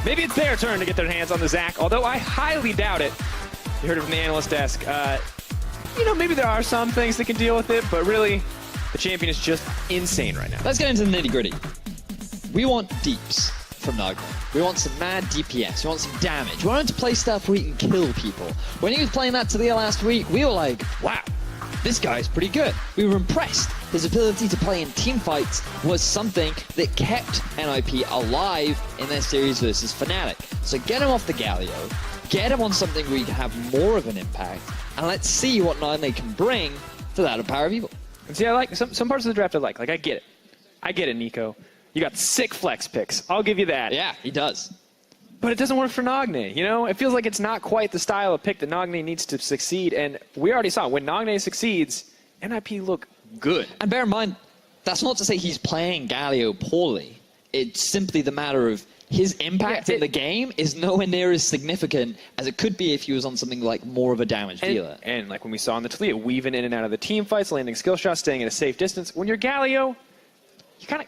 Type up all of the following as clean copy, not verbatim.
maybe it's their turn to get their hands on the Zac, although I highly doubt it. You heard it from the analyst desk. You know, maybe there are some things that can deal with it, but really, the champion is just insane right now. Let's get into the nitty-gritty. We want deeps from Nugget. We want some mad DPS. We want some damage. We want him to play stuff where he can kill people. When he was playing that to the last week, we were like, wow, this guy's pretty good. We were impressed. His ability to play in team fights was something that kept NiP alive in their series versus Fnatic. So get him off the Galio, get him on something where he can have more of an impact, and let's see what Nine can bring to that of Power of Evil. And see, I like some parts of the draft I like. Like, I get it. I get it, Nico. You got sick flex picks. I'll give you that. Yeah, he does. But it doesn't work for Nagne, you know? It feels like it's not quite the style of pick that Nagne needs to succeed, and we already saw when Nagne succeeds, NiP look good. And bear in mind, that's not to say he's playing Galio poorly. It's simply the matter of his impact in the game is nowhere near as significant as it could be if he was on something like more of a damage dealer. And like when we saw in the Talia, weaving in and out of the team fights, landing skill shots, staying at a safe distance. When you're Galio,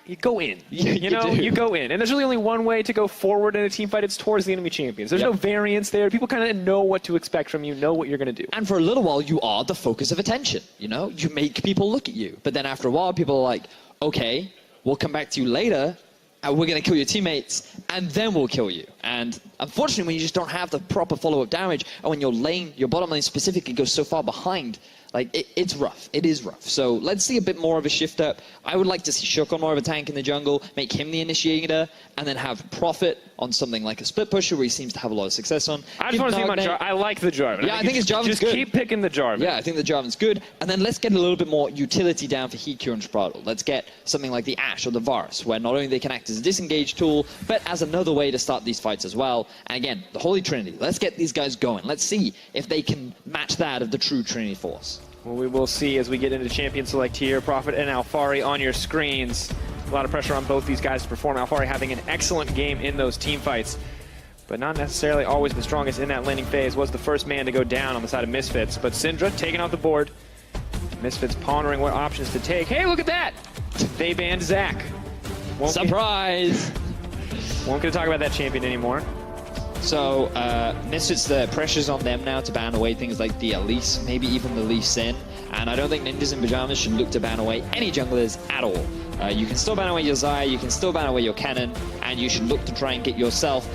you go in. You go in. And there's really only one way to go forward in a team fight. It's towards the enemy champions. There's no variance there. People kind of know what to expect from you, know what you're going to do. And for a little while, you are the focus of attention. You know, you make people look at you. But then after a while, people are like, okay, we'll come back to you later, and we're going to kill your teammates, and then we'll kill you. And unfortunately, when you just don't have the proper follow-up damage, and when your bottom lane specifically goes so far behind, like, it's rough. It is rough. So let's see a bit more of a shift up. I would like to see Shook on more of a tank in the jungle, make him the initiator, and then have Prophet on something like a split pusher where he seems to have a lot of success on. I just want to see him on Jarvan. I like the Jarvan. Yeah, I think his Jarvan's just good. Just keep picking the Jarvan. Yeah, I think the Jarvan's good. And then let's get a little bit more utility down for Hikyu and Spraddle. Let's get something like the Ashe or the Varus, where not only they can act as a disengage tool, but as another way to start these fights as well. And again, the Holy Trinity. Let's get these guys going. Let's see if they can match that of the true Trinity Force. Well, we will see as we get into Champion Select here. Prophet and Alphari on your screens. A lot of pressure on both these guys to perform. Alphari having an excellent game in those team fights, but not necessarily always the strongest in that laning phase. Was the first man to go down on the side of Misfits, but Syndra taken off the board. Misfits pondering what options to take. Hey, look at that! They banned Zac. Surprise! Won't get to talk about that champion anymore. So, Misfits, the pressure's on them now to ban away things like the Elise, maybe even the Lee Sin. And I don't think Ninjas in Pyjamas should look to ban away any junglers at all. You can still ban away your Xayah, you can still ban away your Cannon, and you should look to try and get yourself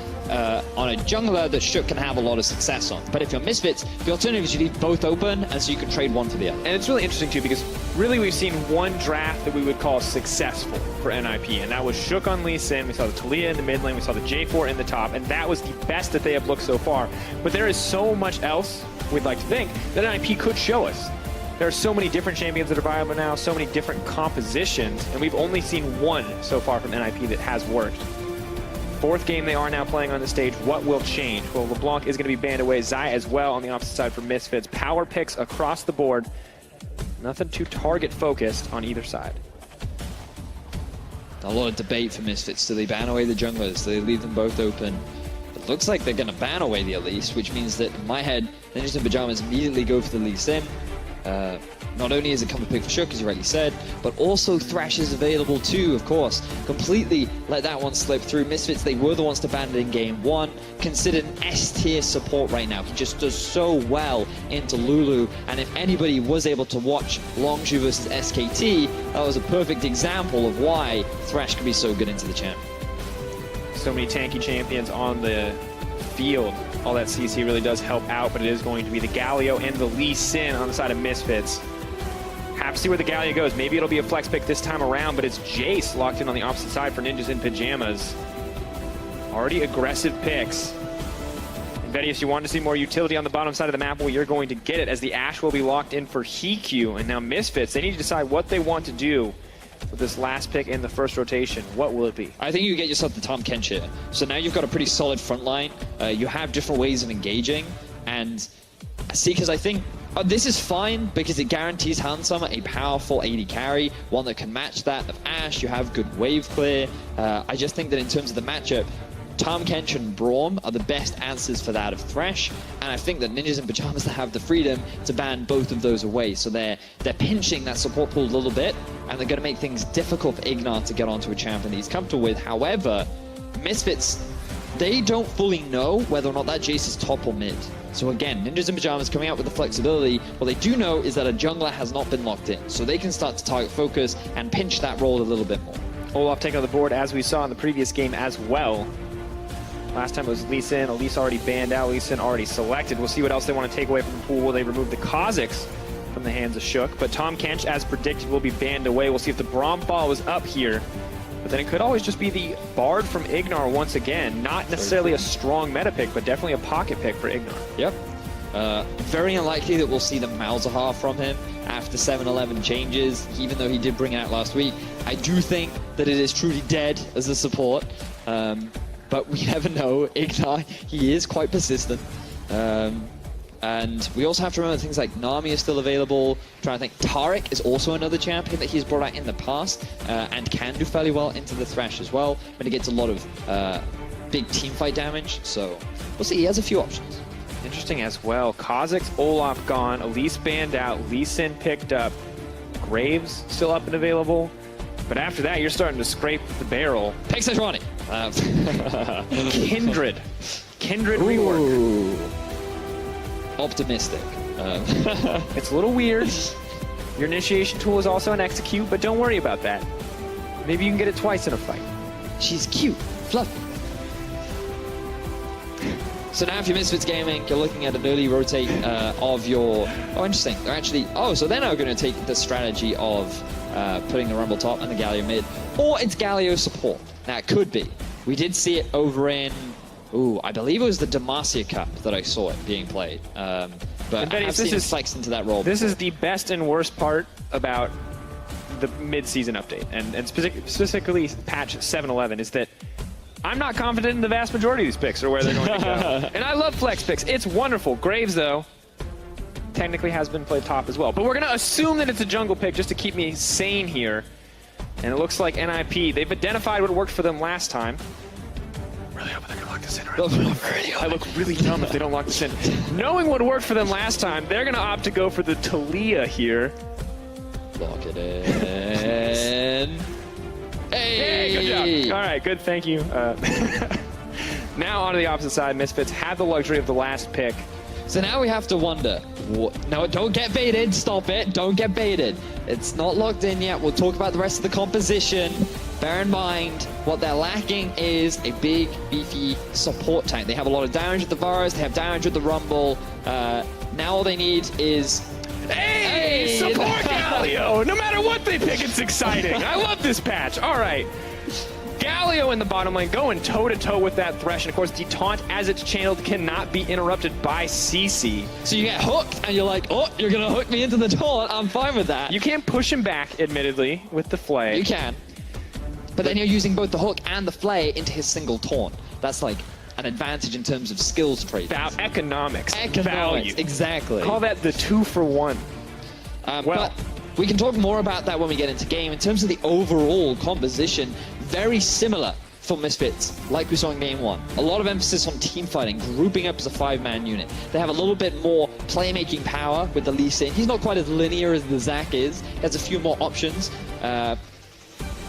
on a jungler that Shook can have a lot of success on. But if you're Misfits, the alternative is you leave both open, and so you can trade one for the other. And it's really interesting, too, because really we've seen one draft that we would call successful for NiP, and that was Shook on Lee Sin. We saw the Talia in the mid lane, we saw the J4 in the top, and that was the best that they have looked so far. But there is so much else we'd like to think that NiP could show us. There are so many different champions that are viable now, so many different compositions, and we've only seen one so far from NiP that has worked. Fourth game they are now playing on the stage. What will change? Well, LeBlanc is going to be banned away. Xayah as well on the opposite side for Misfits. Power picks across the board. Nothing too target focused on either side. A lot of debate for Misfits. Do they ban away the junglers? Do they leave them both open? It looks like they're going to ban away the Elise, which means that in my head, Ninjas in Pyjamas immediately go for the Lee Sin. Not only is it coming pick for Shook, as you rightly said, but also Thresh is available too, of course. Completely let that one slip through. Misfits, they were the ones to ban it in game one. Considered an S-tier support right now. He just does so well into Lulu, and if anybody was able to watch Longshu versus SKT, that was a perfect example of why Thresh could be so good into the champ. So many tanky champions on the field. All that CC really does help out, but it is going to be the Galio and the Lee Sin on the side of Misfits. Have to see where the Galio goes. Maybe it'll be a flex pick this time around, but it's Jace locked in on the opposite side for Ninjas in Pyjamas. Already aggressive picks. And Vedius, you wanted to see more utility on the bottom side of the map. Well, you're going to get it as the Ashe will be locked in for Hikyu. And now Misfits, they need to decide what they want to do with this last pick in the first rotation. What will it be? I think you get yourself the Tahm Kench here. So now you've got a pretty solid front line. You have different ways of engaging. And see, because I think this is fine because it guarantees Hansama a powerful AD carry, one that can match that of Ashe. You have good wave clear. I just think that in terms of the matchup, Tahm Kench and Braum are the best answers for that of Thresh, and I think that Ninjas in Pyjamas have the freedom to ban both of those away. So they're pinching that support pool a little bit, and they're going to make things difficult for Ignar to get onto a champion that he's comfortable with. However, Misfits, they don't fully know whether or not that Jace is top or mid. So again, Ninjas in Pyjamas coming out with the flexibility. What they do know is that a jungler has not been locked in, so they can start to target focus and pinch that role a little bit more. Olaf taking on the board as we saw in the previous game as well. Last time it was Lee Sin. Elise already banned out. Lee Sin already selected. We'll see what else they want to take away from the pool. Will they remove the Kha'Zix from the hands of Shook? But Tahm Kench, as predicted, will be banned away. We'll see if the Braum Ball is up here. But then it could always just be the Bard from Ignar once again. Not necessarily a strong meta pick, but definitely a pocket pick for Ignar. Yep. Very unlikely that we'll see the Malzahar from him after 7-11 changes, even though he did bring it out last week. I do think that it is truly dead as a support, but we never know. Ignar, he is quite persistent. And we also have to remember things like Nami is still available. I'm trying to think, Taric is also another champion that he's brought out in the past and can do fairly well into the Thresh as well, but he gets a lot of big teamfight damage, so we'll see. He has a few options. Interesting as well. Kha'Zix, Olaf gone, Elise banned out, Lee Sin picked up, Graves still up and available. But after that, you're starting to scrape the barrel. Pick Sejuani. Kindred. Kindred rework. Optimistic. It's a little weird. Your initiation tool is also an execute, but don't worry about that. Maybe you can get it twice in a fight. She's cute. Fluffy. So now if you're Misfits Gaming, you're looking at an early rotate of your... Oh, interesting. They're actually... Oh, so they're now going to take the strategy of putting the Rumble top and the Galio mid. Or it's Galio support. Now, it could be. We did see it over in... Ooh, I believe it was the Demacia Cup that I saw it being played. But I have seen it flexed into that role. This is the best and worst part about the mid-season update, and specifically patch 7.11, is that I'm not confident in the vast majority of these picks or where they're going to go. And I love flex picks. It's wonderful. Graves, though, technically has been played top as well. But we're going to assume that it's a jungle pick just to keep me sane here. And it looks like NiP, they've identified what worked for them last time. Really hoping they can lock this in. I look really dumb if they don't lock this in. Knowing what worked for them last time, they're going to opt to go for the Talia here. Lock it in. Hey, good job. All right, good, thank you. Now on to the opposite side, Misfits have the luxury of the last pick. So now we have to wonder, no, don't get baited, stop it, don't get baited. It's not locked in yet, we'll talk about the rest of the composition. Bear in mind, what they're lacking is a big, beefy support tank. They have a lot of damage with the Varus, they have damage with the Rumble. Now all they need is... Hey, support Galio! No matter what they pick, it's exciting. I love this patch. All right. Galio in the bottom lane going toe-to-toe with that Thresh. And, of course, the taunt as it's channeled cannot be interrupted by CC. So you get hooked, and you're like, oh, you're going to hook me into the taunt. I'm fine with that. You can push him back, admittedly, with the Flay. You can. But then you're using both the hook and the Flay into his single taunt. That's like an advantage in terms of skills trade. Economics. Value. Exactly. Call that the 2-for-1. But we can talk more about that when we get into game. In terms of the overall composition, very similar for Misfits, like we saw in Game 1. A lot of emphasis on team fighting, grouping up as a 5-man unit. They have a little bit more playmaking power with the Lee Sin. He's not quite as linear as the Zac is. He has a few more options.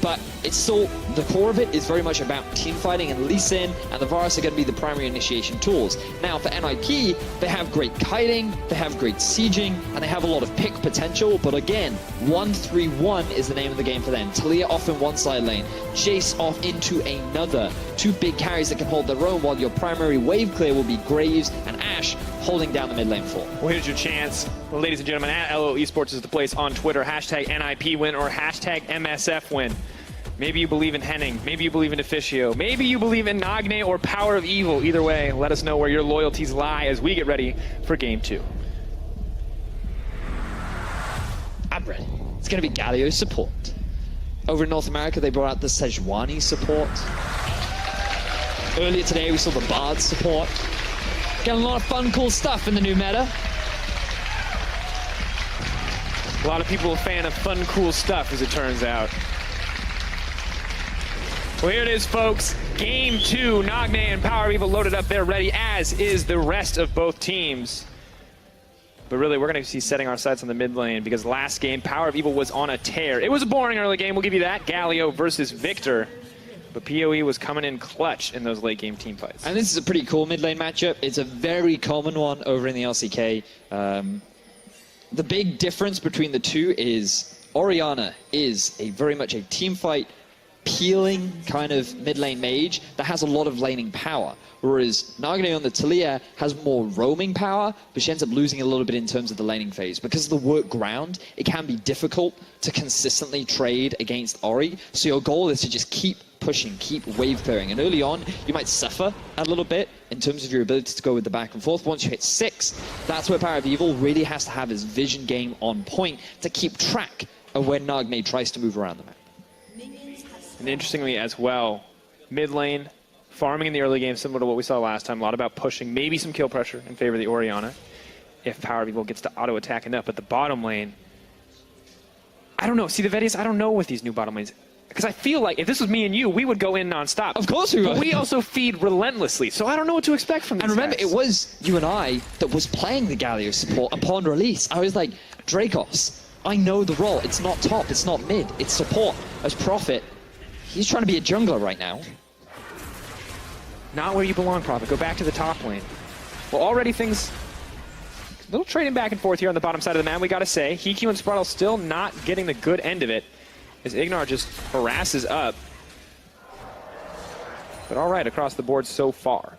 But it's still, the core of it is very much about team fighting, and Lee Sin and the Varus are going to be the primary initiation tools. Now for NiP, they have great kiting, they have great sieging, and they have a lot of pick potential, but again, 1-3-1 is the name of the game for them. Talia off in one side lane, Jace off into another. Two big carries that can hold their own, while your primary wave clear will be Graves and Ashe holding down the mid lane full. Well, here's your chance. Well, ladies and gentlemen, at LO Esports is the place on Twitter. Hashtag NiP win or hashtag MSF win. Maybe you believe in Henning. Maybe you believe in Officio. Maybe you believe in Nagne or Power of Evil. Either way, let us know where your loyalties lie as we get ready for Game 2. I'm ready. It's going to be Galio support. Over in North America, they brought out the Sejuani support. Earlier today, we saw the Bard support. Getting a lot of fun, cool stuff in the new meta. A lot of people are a fan of fun, cool stuff, as it turns out. Well, here it is, folks. Game 2. Nagne and Power of Evil loaded up. They're ready, as is the rest of both teams. But really, we're going to be setting our sights on the mid lane, because last game, Power of Evil was on a tear. It was a boring early game, we'll give you that. Galio versus Victor. but PoE was coming in clutch in those late game team fights. And this is a pretty cool mid lane matchup. It's a very common one over in the LCK. The big difference between the two is Orianna is very much a team fight, peeling kind of mid lane mage that has a lot of laning power. Whereas Nagne on the Taliyah has more roaming power, but she ends up losing a little bit in terms of the laning phase. Because of the work ground, it can be difficult to consistently trade against Ori. So your goal is to just keep pushing, keep wave clearing. And early on, you might suffer a little bit in terms of your ability to go with the back and forth. Once you hit 6, that's where Power of Evil really has to have his vision game on point to keep track of when Nagne tries to move around the map. And interestingly as well, mid lane, farming in the early game, similar to what we saw last time. A lot about pushing, maybe some kill pressure in favor of the Orianna if Power of Evil gets to auto-attack enough. But the bottom lane, I don't know. See, the Vedius, I don't know with these new bottom lanes. Because I feel like if this was me and you, we would go in non-stop. Of course we would. But we also feed relentlessly, so I don't know what to expect from these And remember, guys. it was you and I that was playing the Galio support upon release. I was like, Dracos, I know the role. It's not top, it's not mid, it's support. As Prophet, he's trying to be a jungler right now. Not where you belong, Prophet. Go back to the top lane. Well, already things... A little trading back and forth here on the bottom side of the map, we gotta say. Hikyu and Sprotle still not getting the good end of it, as Ignar just harasses up. But all right, across the board so far.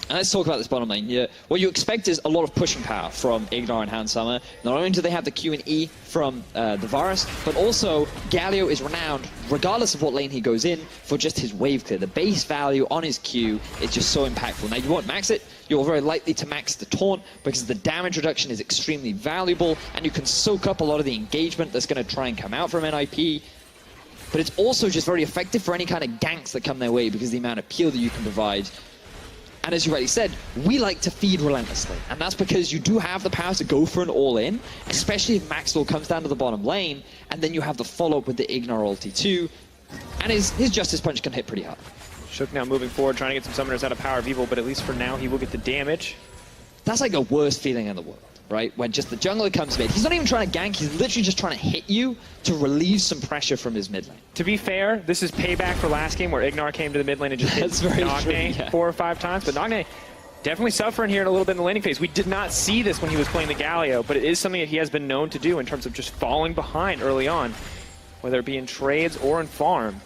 And let's talk about this bottom lane. Yeah, what you expect is a lot of pushing power from Ignar and Handsummer. Not only do they have the Q and E from the Varus, but also Galio is renowned, regardless of what lane he goes in, for just his wave clear. The base value on his Q is just so impactful. Now, you won't max it. You're very likely to max the taunt because the damage reduction is extremely valuable, and you can soak up a lot of the engagement that's going to try and come out from NiP. But it's also just very effective for any kind of ganks that come their way because of the amount of peel that you can provide. And as you rightly said, we like to feed relentlessly. And that's because you do have the power to go for an all-in, especially if Maxwell comes down to the bottom lane, and then you have the follow-up with the Ignar ulti too. And his Justice Punch can hit pretty hard. Shook now moving forward, trying to get some summoners out of Power of Evil, but at least for now he will get the damage. That's like the worst feeling in the world, right? When just the jungler comes mid. He's not even trying to gank, he's literally just trying to hit you to relieve some pressure from his mid lane. To be fair, this is payback for last game where Ignar came to the mid lane and just hit Nagne 4 or 5 times. But Nagne definitely suffering here a little bit in the laning phase. We did not see this when he was playing the Galio, but it is something that he has been known to do in terms of just falling behind early on, whether it be in trades or in farm.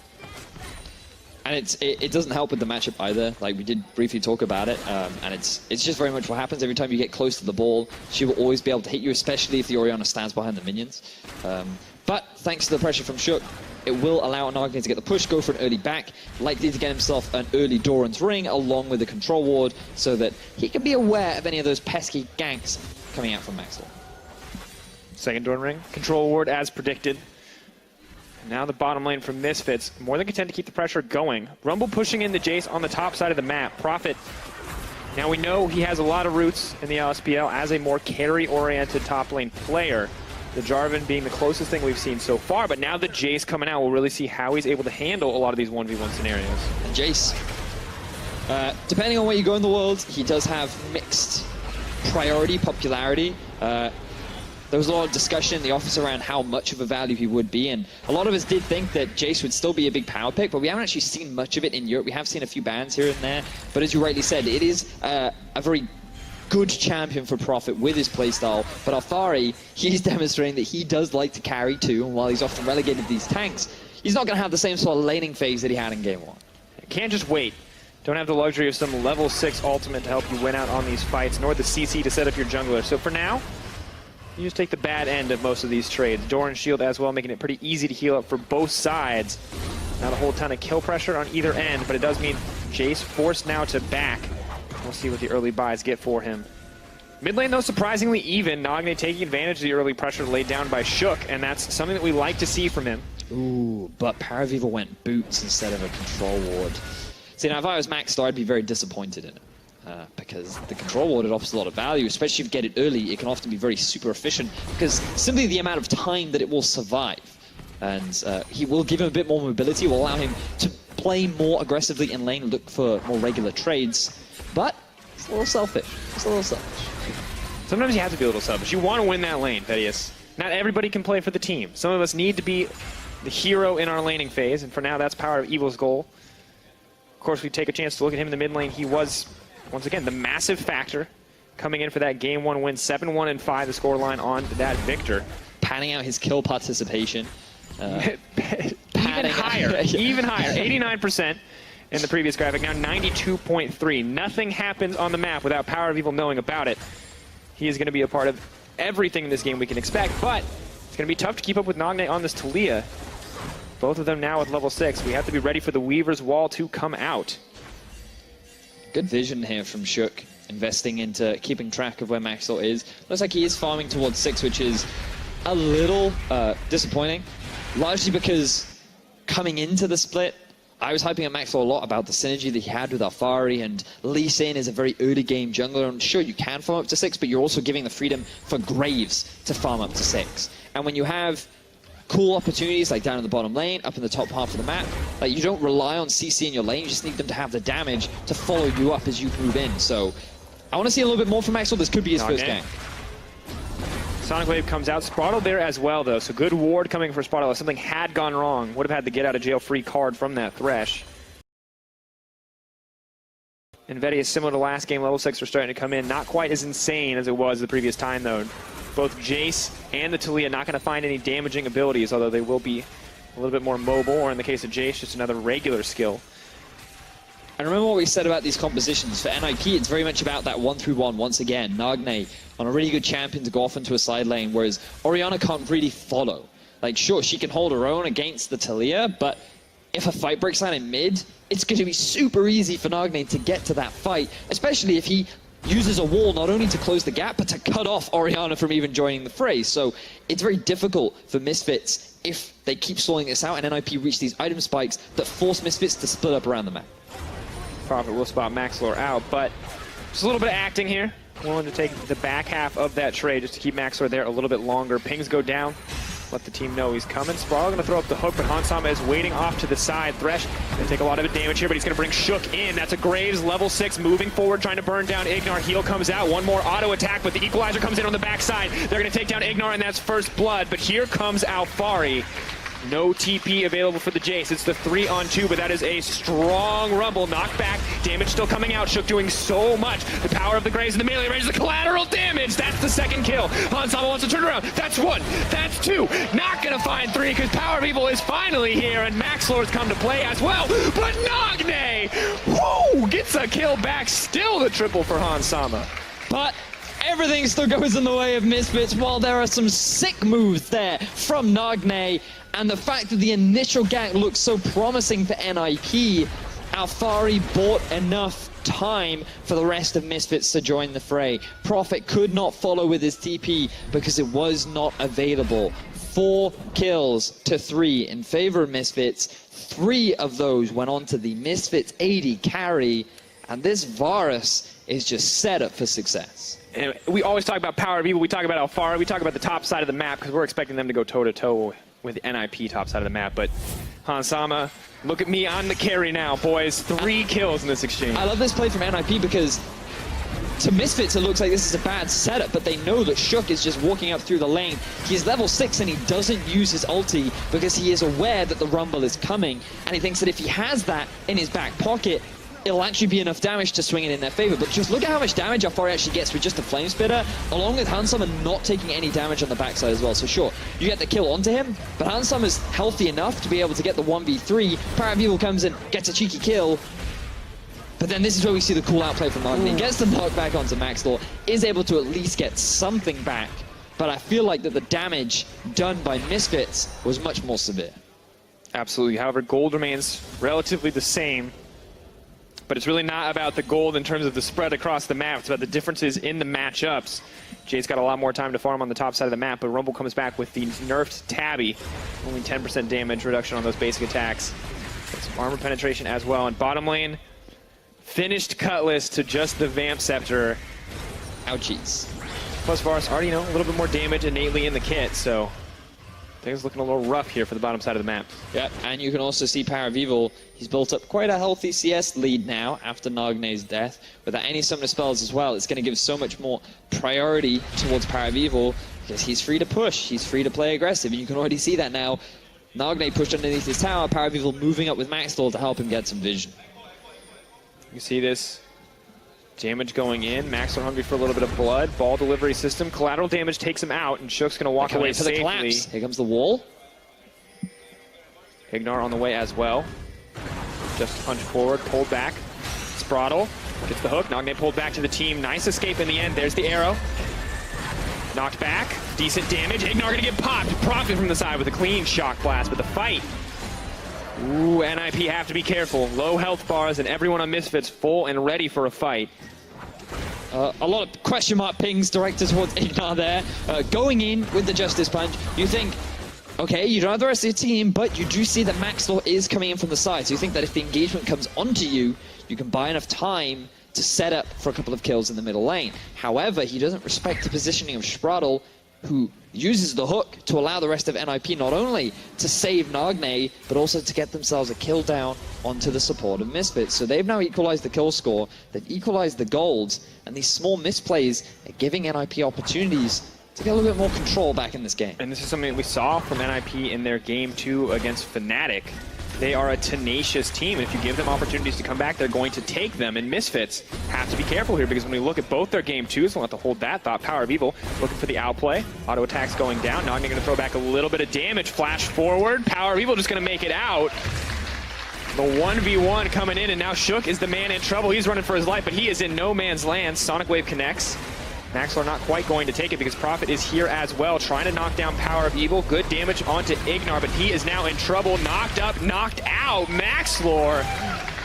And it doesn't help with the matchup either. Like, we did briefly talk about it, and it's just very much what happens every time you get close to the ball. She will always be able to hit you, especially if the Orianna stands behind the minions. But thanks to the pressure from Shook, it will allow Nagne to get the push, go for an early back, likely to get himself an early Doran's Ring along with the control ward, so that he can be aware of any of those pesky ganks coming out from Maxwell. Second Doran Ring, control ward as predicted. Now the bottom lane from Misfits, more than content to keep the pressure going. Rumble pushing in the Jace on the top side of the map. Prophet, now we know he has a lot of roots in the LSPL as a more carry-oriented top lane player. The Jarvan being the closest thing we've seen so far, but now the Jace coming out, we'll really see how he's able to handle a lot of these 1v1 scenarios. And Jace, depending on where you go in the world, he does have mixed priority, popularity. There was a lot of discussion in the office around how much of a value he would be, and a lot of us did think that Jace would still be a big power pick, but we haven't actually seen much of it in Europe. We have seen a few bans here and there, but as you rightly said, it is a very good champion for Prophet with his playstyle. But Alfari, he's demonstrating that he does like to carry too, and while he's often relegated to these tanks, he's not going to have the same sort of laning phase that he had in Game 1. Can't just wait. Don't have the luxury of some level 6 ultimate to help you win out on these fights, nor the CC to set up your jungler. So for now, you just take the bad end of most of these trades. Doran's shield as well, making it pretty easy to heal up for both sides. Not a whole ton of kill pressure on either end, but it does mean Jace forced now to back. We'll see what the early buys get for him. Mid lane, though, surprisingly even. Nagne taking advantage of the early pressure laid down by Shook, and that's something that we like to see from him. Ooh, but Power of Evil went boots instead of a control ward. See, now if I was Max, though, I'd be very disappointed in it. Because the control ward, it offers a lot of value, especially if you get it early. It can often be very super efficient because simply the amount of time that it will survive. And he will give him a bit more mobility, will allow him to play more aggressively in lane, look for more regular trades. But it's a little selfish. It's a little selfish. Sometimes you have to be a little selfish. You want to win that lane, Vedius. Not everybody can play for the team. Some of us need to be the hero in our laning phase, and for now that's Power of Evil's goal. Of course, we take a chance to look at him in the mid lane. He was, once again, the massive factor coming in for that Game 1 win. 7-1 and 5, the scoreline on that victor. Panning out his kill participation. Even higher, even higher. 89% in the previous graphic, now 92.3. Nothing happens on the map without Power of Evil knowing about it. He is going to be a part of everything in this game we can expect, but it's going to be tough to keep up with Nagne on this Taliyah. Both of them now with level 6. We have to be ready for the Weaver's Wall to come out. Good vision here from Shook, investing into keeping track of where Maxwell is. Looks like he is farming towards 6, which is a little disappointing. Largely because coming into the split, I was hyping up Maxwell a lot about the synergy that he had with Alfari, and Lee Sin is a very early game jungler, and sure, you can farm up to 6, but you're also giving the freedom for Graves to farm up to 6. And when you have cool opportunities like down in the bottom lane, up in the top half of the map, like you don't rely on CC in your lane, you just need them to have the damage to follow you up as you move in. So I want to see a little bit more from Maxwell. This could be his first gank. Sonic Wave comes out. Spraddle there as well, though. So good ward coming for Spraddle. If something had gone wrong, would have had the get out of jail free card from that Thresh. And Veti is similar to last game. Level 6 are starting to come in. Not quite as insane as it was the previous time, though. Both Jace and the Taliyah not going to find any damaging abilities, although they will be a little bit more mobile, or in the case of Jace, just another regular skill. And remember what we said about these compositions. For NiP, it's very much about that 1-3-1 once again. Nagne on a really good champion to go off into a side lane, whereas Orianna can't really follow. Like, sure, she can hold her own against the Taliyah, but if a fight breaks out in mid, it's going to be super easy for Nagne to get to that fight, especially if he uses a wall not only to close the gap, but to cut off Orianna from even joining the fray. So it's very difficult for Misfits if they keep stalling this out and NiP reach these item spikes that force Misfits to split up around the map. Prophet will spot Maxlore out, but just a little bit of acting here. Willing to take the back half of that trade just to keep Maxlore there a little bit longer. Pings go down. Let the team know he's coming. Sprawl going to throw up the hook, but Hansama is waiting off to the side. Thresh going to take a lot of damage here, but he's going to bring Shook in. That's a Graves, level 6, moving forward, trying to burn down Ignar. Heal comes out. One more auto attack, but the Equalizer comes in on the backside. They're going to take down Ignar, and that's first blood. But here comes Alfari. No TP available for the Jace. It's the 3-on-2, but that is a strong rumble. Knockback, damage still coming out. Shook doing so much. The power of the Graves in the melee range, the collateral damage. That's the second kill. Hansama wants to turn around. That's 1. That's 2. Not going to find 3 because Power of Evil is finally here, and Maxlore's come to play as well. But Nagne, whoo, gets a kill back. Still the triple for Hansama. But everything still goes in the way of Misfits, while there are some sick moves there from Nagne. And the fact that the initial gank looks so promising for NiP, Alfari bought enough time for the rest of Misfits to join the fray. Prophet could not follow with his TP because it was not available. 4 kills to 3 in favor of Misfits. 3 of those went on to the Misfits 80 carry, and this Varus is just set up for success. And we always talk about Power of Evil, we talk about Alfari, we talk about the top side of the map because we're expecting them to go toe-to-toe with the NiP top side of the map, but Hansama, look at me on the carry now, boys. 3 kills in this exchange. I love this play from NiP because to Misfits it looks like this is a bad setup, but they know that Shook is just walking up through the lane. He's level 6 and he doesn't use his ulti because he is aware that the Rumble is coming, and he thinks that if he has that in his back pocket, it'll actually be enough damage to swing it in their favor. But just look at how much damage Alfari actually gets with just the Flame Spitter, along with Hansama not taking any damage on the backside as well. So sure, you get the kill onto him, but Hansama is healthy enough to be able to get the 1v3. Power of Evil comes in, gets a cheeky kill. But then this is where we see the cool outplay from Nagne. He gets the knockback onto Maxlore, is able to at least get something back. But I feel like that the damage done by Misfits was much more severe. Absolutely. However, gold remains relatively the same. But it's really not about the gold in terms of the spread across the map. It's about the differences in the matchups. Jay's got a lot more time to farm on the top side of the map, but Rumble comes back with the nerfed Tabby. Only 10% damage reduction on those basic attacks. Got some armor penetration as well. And bottom lane, finished Cutlass to just the Vamp Scepter. Ouchies. Plus Varus already, a little bit more damage innately in the kit, so things looking a little rough here for the bottom side of the map. Yeah, and you can also see Power of Evil. He's built up quite a healthy CS lead now after Nagne's death. Without any summoner spells as well, it's going to give so much more priority towards Power of Evil because he's free to push, he's free to play aggressive, and you can already see that now. Nagne pushed underneath his tower, Power of Evil moving up with Maxwell to help him get some vision. You see this damage going in. Max are hungry for a little bit of blood. Ball delivery system. Collateral damage takes him out, and Shook's going to walk away for the safely. collapse. Here comes the wall. Ignar on the way as well. Just punch forward, pulled back. Spraddle gets the hook. Nagne pulled back to the team. Nice escape in the end. There's the arrow. Knocked back. Decent damage. Ignar going to get popped. Profit from the side with a clean shock blast. But the fight. Ooh, NiP have to be careful. Low health bars and everyone on Misfits full and ready for a fight. A lot of question mark pings directed towards Ignar there. Going in with the Justice Punch, you think, okay, you don't have the rest of your team, but you do see that Maxlaw is coming in from the side. So you think that if the engagement comes onto you, you can buy enough time to set up for a couple of kills in the middle lane. However, he doesn't respect the positioning of Spraddle, who uses the hook to allow the rest of NiP not only to save Nagne, but also to get themselves a kill down onto the support of Misfits. So they've now equalized the kill score, they've equalized the golds, and these small misplays are giving NiP opportunities to get a little bit more control back in this game. And this is something that we saw from NiP in their game 2 against Fnatic. They are a tenacious team, and if you give them opportunities to come back, they're going to take them. And Misfits have to be careful here, because when we look at both their game 2s, we'll have to hold that thought. Power of Evil looking for the outplay. Auto attacks going down. Nagne going to throw back a little bit of damage. Flash forward. Power of Evil just going to make it out. The 1v1 coming in, and now Shook is the man in trouble. He's running for his life, but he is in no man's land. Sonic Wave connects. Maxlaw not quite going to take it because Prophet is here as well, trying to knock down Power of Evil. Good damage onto Ignar, but he is now in trouble. Knocked up, knocked out. Maxlaw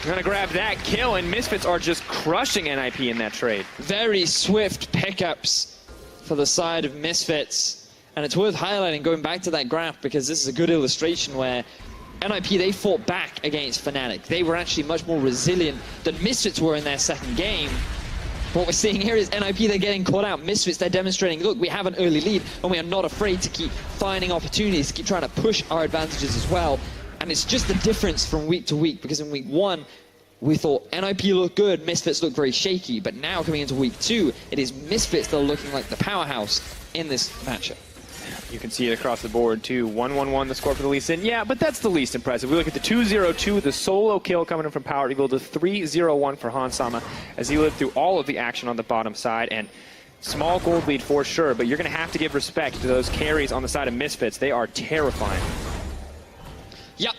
going to grab that kill, and Misfits are just crushing NiP in that trade. Very swift pickups for the side of Misfits. And it's worth highlighting, going back to that graph, because this is a good illustration where NiP, they fought back against Fnatic. They were actually much more resilient than Misfits were in their second game. What we're seeing here is NiP, they're getting caught out. Misfits, they're demonstrating, look, we have an early lead, and we are not afraid to keep finding opportunities, to keep trying to push our advantages as well. And it's just the difference from week to week, because in week 1, we thought NiP looked good, Misfits looked very shaky, but now coming into week 2, it is Misfits that are looking like the powerhouse in this matchup. You can see it across the board, too. 1-1-1, the score for the Lee Sin. Yeah, but that's the least impressive. We look at the 2-0-2, the solo kill coming in from Power Evil, the 3-0-1 for Hansama, as he lived through all of the action on the bottom side. And small gold lead for sure, but you're going to have to give respect to those carries on the side of Misfits. They are terrifying. Yep.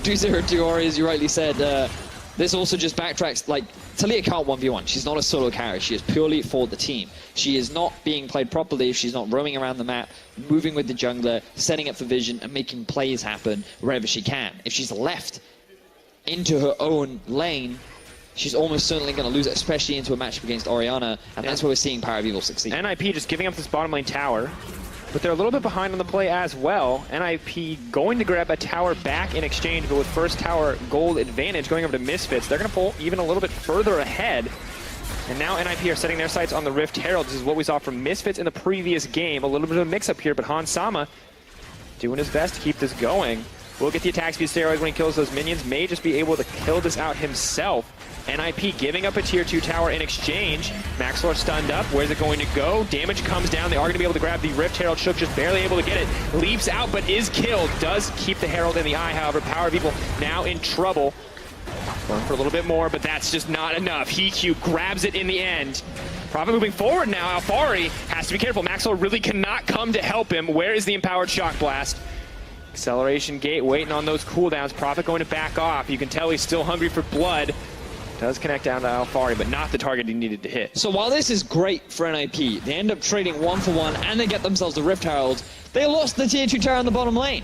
2-0-2 Ori, as you rightly said. This also just backtracks, like, Taliyah can't 1v1. She's not a solo carry. She is purely for the team. She is not being played properly if she's not roaming around the map, moving with the jungler, setting up for vision, and making plays happen wherever she can. If she's left into her own lane, she's almost certainly going to lose it, especially into a matchup against Orianna, and that's where we're seeing Power of Evil succeed. NiP just giving up this bottom lane tower, but they're a little bit behind on the play as well. NiP going to grab a tower back in exchange, but with first tower gold advantage going over to Misfits, they're going to pull even a little bit further ahead. And now NiP are setting their sights on the Rift Herald. This is what we saw from Misfits in the previous game. A little bit of a mix-up here, but Hansama doing his best to keep this going. Will get the attack speed steroid when he kills those minions. May just be able to kill this out himself. NiP giving up a tier 2 tower in exchange. Maxlaw stunned up. Where's it going to go? Damage comes down. They are going to be able to grab the Rift Herald. Shook just barely able to get it. Leaps out, but is killed. Does keep the Herald in the eye, however. Power of Evil now in trouble. Going for a little bit more, but that's just not enough. Heq grabs it in the end. Prophet moving forward now. Alfari has to be careful. Maxlaw really cannot come to help him. Where is the Empowered Shock Blast? Acceleration Gate waiting on those cooldowns. Prophet going to back off. You can tell he's still hungry for blood. Does connect down to Alfari, but not the target he needed to hit. So while this is great for NiP, they end up trading 1-for-1 and they get themselves the Rift Herald. They lost the tier 2 tower in the bottom lane.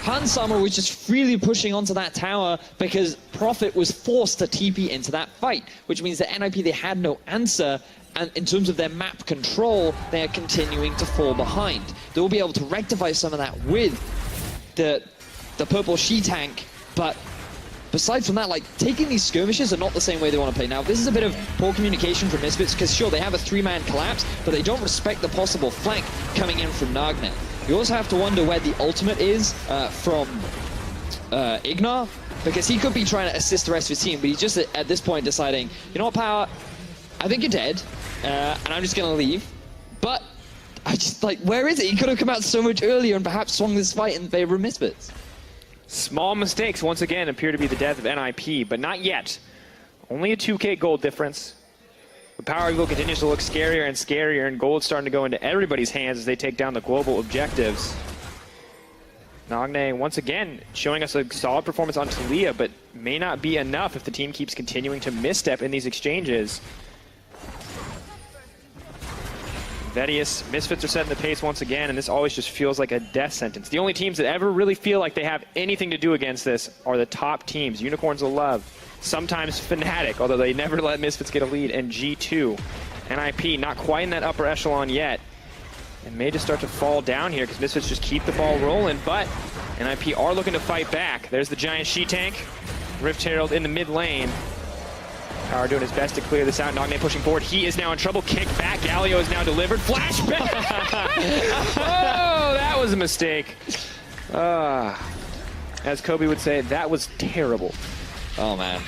Hansama was just freely pushing onto that tower because Prophet was forced to TP into that fight, which means that NiP, they had no answer, and in terms of their map control, they are continuing to fall behind. They will be able to rectify some of that with the purple she-tank, but besides from that, like, taking these skirmishes are not the same way they want to play. Now, this is a bit of poor communication from Misfits, because sure, they have a 3-man collapse, but they don't respect the possible flank coming in from Nagne. You also have to wonder where the ultimate is from Ignar, because he could be trying to assist the rest of his team, but he's just at this point deciding, you know what, Power, I think you're dead, and I'm just going to leave. But I just, like, where is it? He could have come out so much earlier and perhaps swung this fight in favor of Misfits. Small mistakes, once again, appear to be the death of NiP, but not yet. Only a 2K gold difference. But Power Eagle continues to look scarier and scarier, and gold's starting to go into everybody's hands as they take down the global objectives. Nagne, once again, showing us a solid performance on Talia, but may not be enough if the team keeps continuing to misstep in these exchanges. Vedius, Misfits are setting the pace once again, and this always just feels like a death sentence. The only teams that ever really feel like they have anything to do against this are the top teams. Unicorns of Love, sometimes Fnatic, although they never let Misfits get a lead, and G2. NiP, not quite in that upper echelon yet, and may just start to fall down here because Misfits just keep the ball rolling, but NiP are looking to fight back. There's the giant she-tank. Rift Herald in the mid lane. Power doing his best to clear this out. Nagne pushing forward. He is now in trouble. Kick back. Galio is now delivered. Flashback! Oh, that was a mistake. As Kobe would say, that was terrible. Oh, man.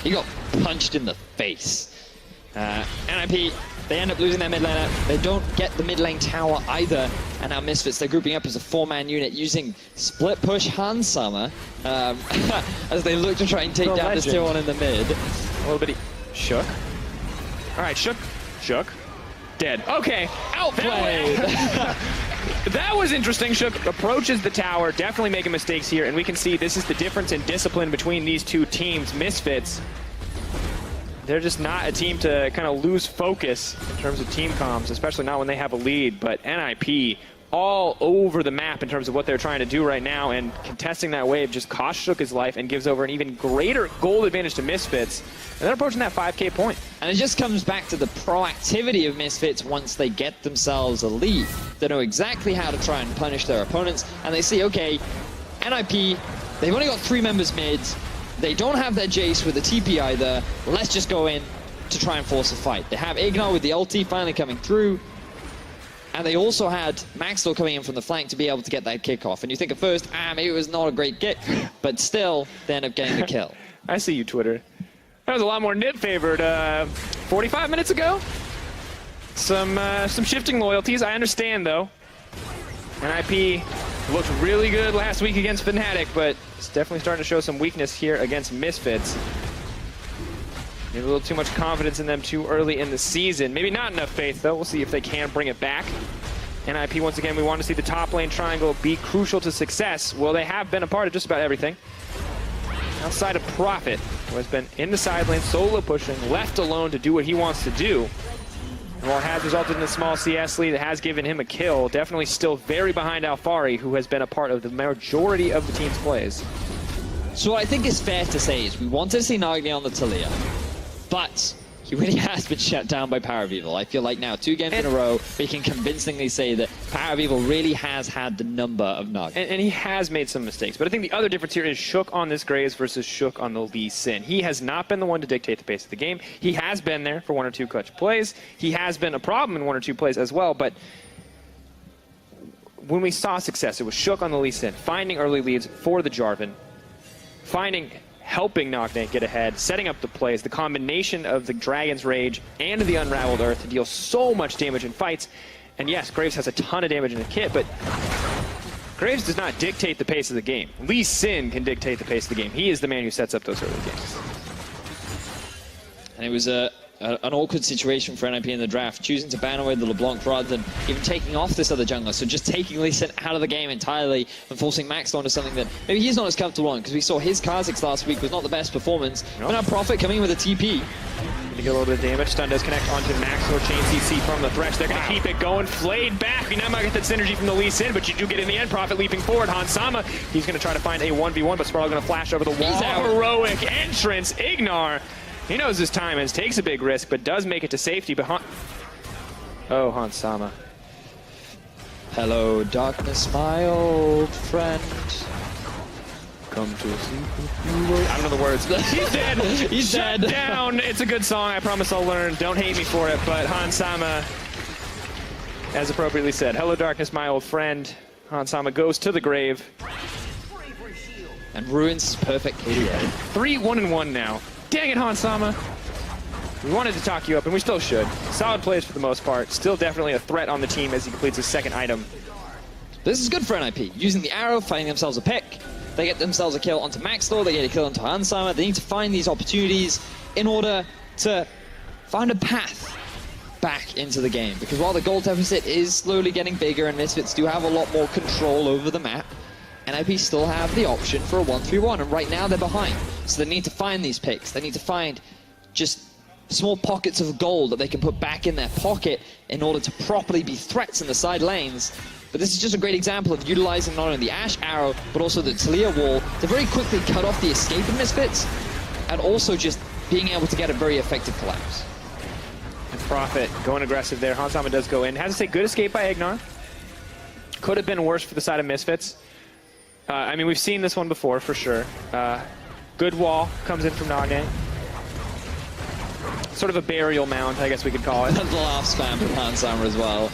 He got punched in the face. NiP, they end up losing their mid laner. They don't get the mid lane tower either. And now Misfits, they're grouping up as a 4-man unit using split push Hansama as they look to try and take down this tier 1 in the mid. A little bitty Shook. All right, Shook. Dead. Okay, outplayed. That was interesting. Shook approaches the tower, definitely making mistakes here, and we can see this is the difference in discipline between these two teams. Misfits, they're just not a team to kind of lose focus in terms of team comms, especially not when they have a lead, but NiP all over the map in terms of what they're trying to do right now, and contesting that wave just cost Shook his life and gives over an even greater gold advantage to Misfits. And they're approaching that 5K point. And it just comes back to the proactivity of Misfits once they get themselves a lead. They know exactly how to try and punish their opponents, and they see, okay, NiP, they've only got 3 members mid, they don't have their Jace with the TP either, let's just go in to try and force a fight. They have Ignore with the ulti finally coming through, and they also had Maxwell coming in from the flank to be able to get that kickoff. And you think at first, maybe it was not a great kick, but still, they end up getting the kill. I see you, Twitter. That was a lot more NiP favored 45 minutes ago. Some shifting loyalties, I understand though. NiP looked really good last week against Fnatic, but it's definitely starting to show some weakness here against Misfits. Maybe a little too much confidence in them too early in the season. Maybe not enough faith, though. We'll see if they can bring it back. NiP, once again, we want to see the top lane triangle be crucial to success. Well, they have been a part of just about everything. Outside of Prophet, who has been in the side lane, solo pushing, left alone to do what he wants to do. And while it has resulted in a small CS lead, it has given him a kill. Definitely still very behind Alfari, who has been a part of the majority of the team's plays. So what I think is fair to say is we wanted to see Nagne on the Talia, but he really has been shut down by Power of Evil. I feel like now 2 games in a row, we can convincingly say that Power of Evil really has had the number of Nagne. And he has made some mistakes, but I think the other difference here is Shook on this Graves versus Shook on the Lee Sin. He has not been the one to dictate the pace of the game. He has been there for 1 or 2 clutch plays. He has been a problem in 1 or 2 plays as well, but when we saw success, it was Shook on the Lee Sin, finding early leads for the Jarvan, helping Nagne get ahead, setting up the plays, the combination of the Dragon's Rage and the Unraveled Earth to deal so much damage in fights. And yes, Graves has a ton of damage in the kit, but Graves does not dictate the pace of the game. Lee Sin can dictate the pace of the game. He is the man who sets up those early games. And it was an awkward situation for NiP in the draft, choosing to ban away the LeBlanc rather than even taking off this other jungler. So just taking Lee Sin out of the game entirely and forcing Max onto something that maybe he's not as comfortable on, because we saw his Kha'Zix last week was not the best performance. But now Prophet coming in with a TP. To get a little bit of damage. Stun does connect onto Max or Chain CC from the Thresh. They're going to keep it going. Flayed back. You might get that synergy from the Lee Sin, but you do get in the end. Prophet leaping forward. Hansama, he's going to try to find a 1v1, but Sparrow going to flash over the wall. Heroic entrance. Ignar, he knows his time and takes a big risk, but does make it to safety behind. Oh, Hansama. Hello, darkness, my old friend. Come to sleep with you. I don't know the words. He's dead. He's Shut dead. Down. It's a good song. I promise I'll learn. Don't hate me for it. But Hansama, as appropriately said, hello, darkness, my old friend. Hansama goes to the grave. And ruins his perfect KDA. 3-1-1 now. Dang it, Hansama. We wanted to talk you up, and we still should. Solid plays for the most part. Still definitely a threat on the team as he completes his second item. This is good for NiP. Using the arrow, finding themselves a pick. They get themselves a kill onto Maxwell, they get a kill onto Hansama. They need to find these opportunities in order to find a path back into the game. Because while the gold deficit is slowly getting bigger and Misfits do have a lot more control over the map, NiP still have the option for a 1-3-1, and right now they're behind. So they need to find these picks. They need to find just small pockets of gold that they can put back in their pocket in order to properly be threats in the side lanes. But this is just a great example of utilizing not only the Ashe Arrow, but also the Talia wall to very quickly cut off the escape of Misfits, and also just being able to get a very effective collapse. And Prophet going aggressive there. Hansama does go in. Has to say, good escape by Ignar. Could have been worse for the side of Misfits. I mean, we've seen this one before, for sure. Good wall comes in from Nagne. Sort of a burial mound, I guess we could call it. The laugh spam from Hansama as well.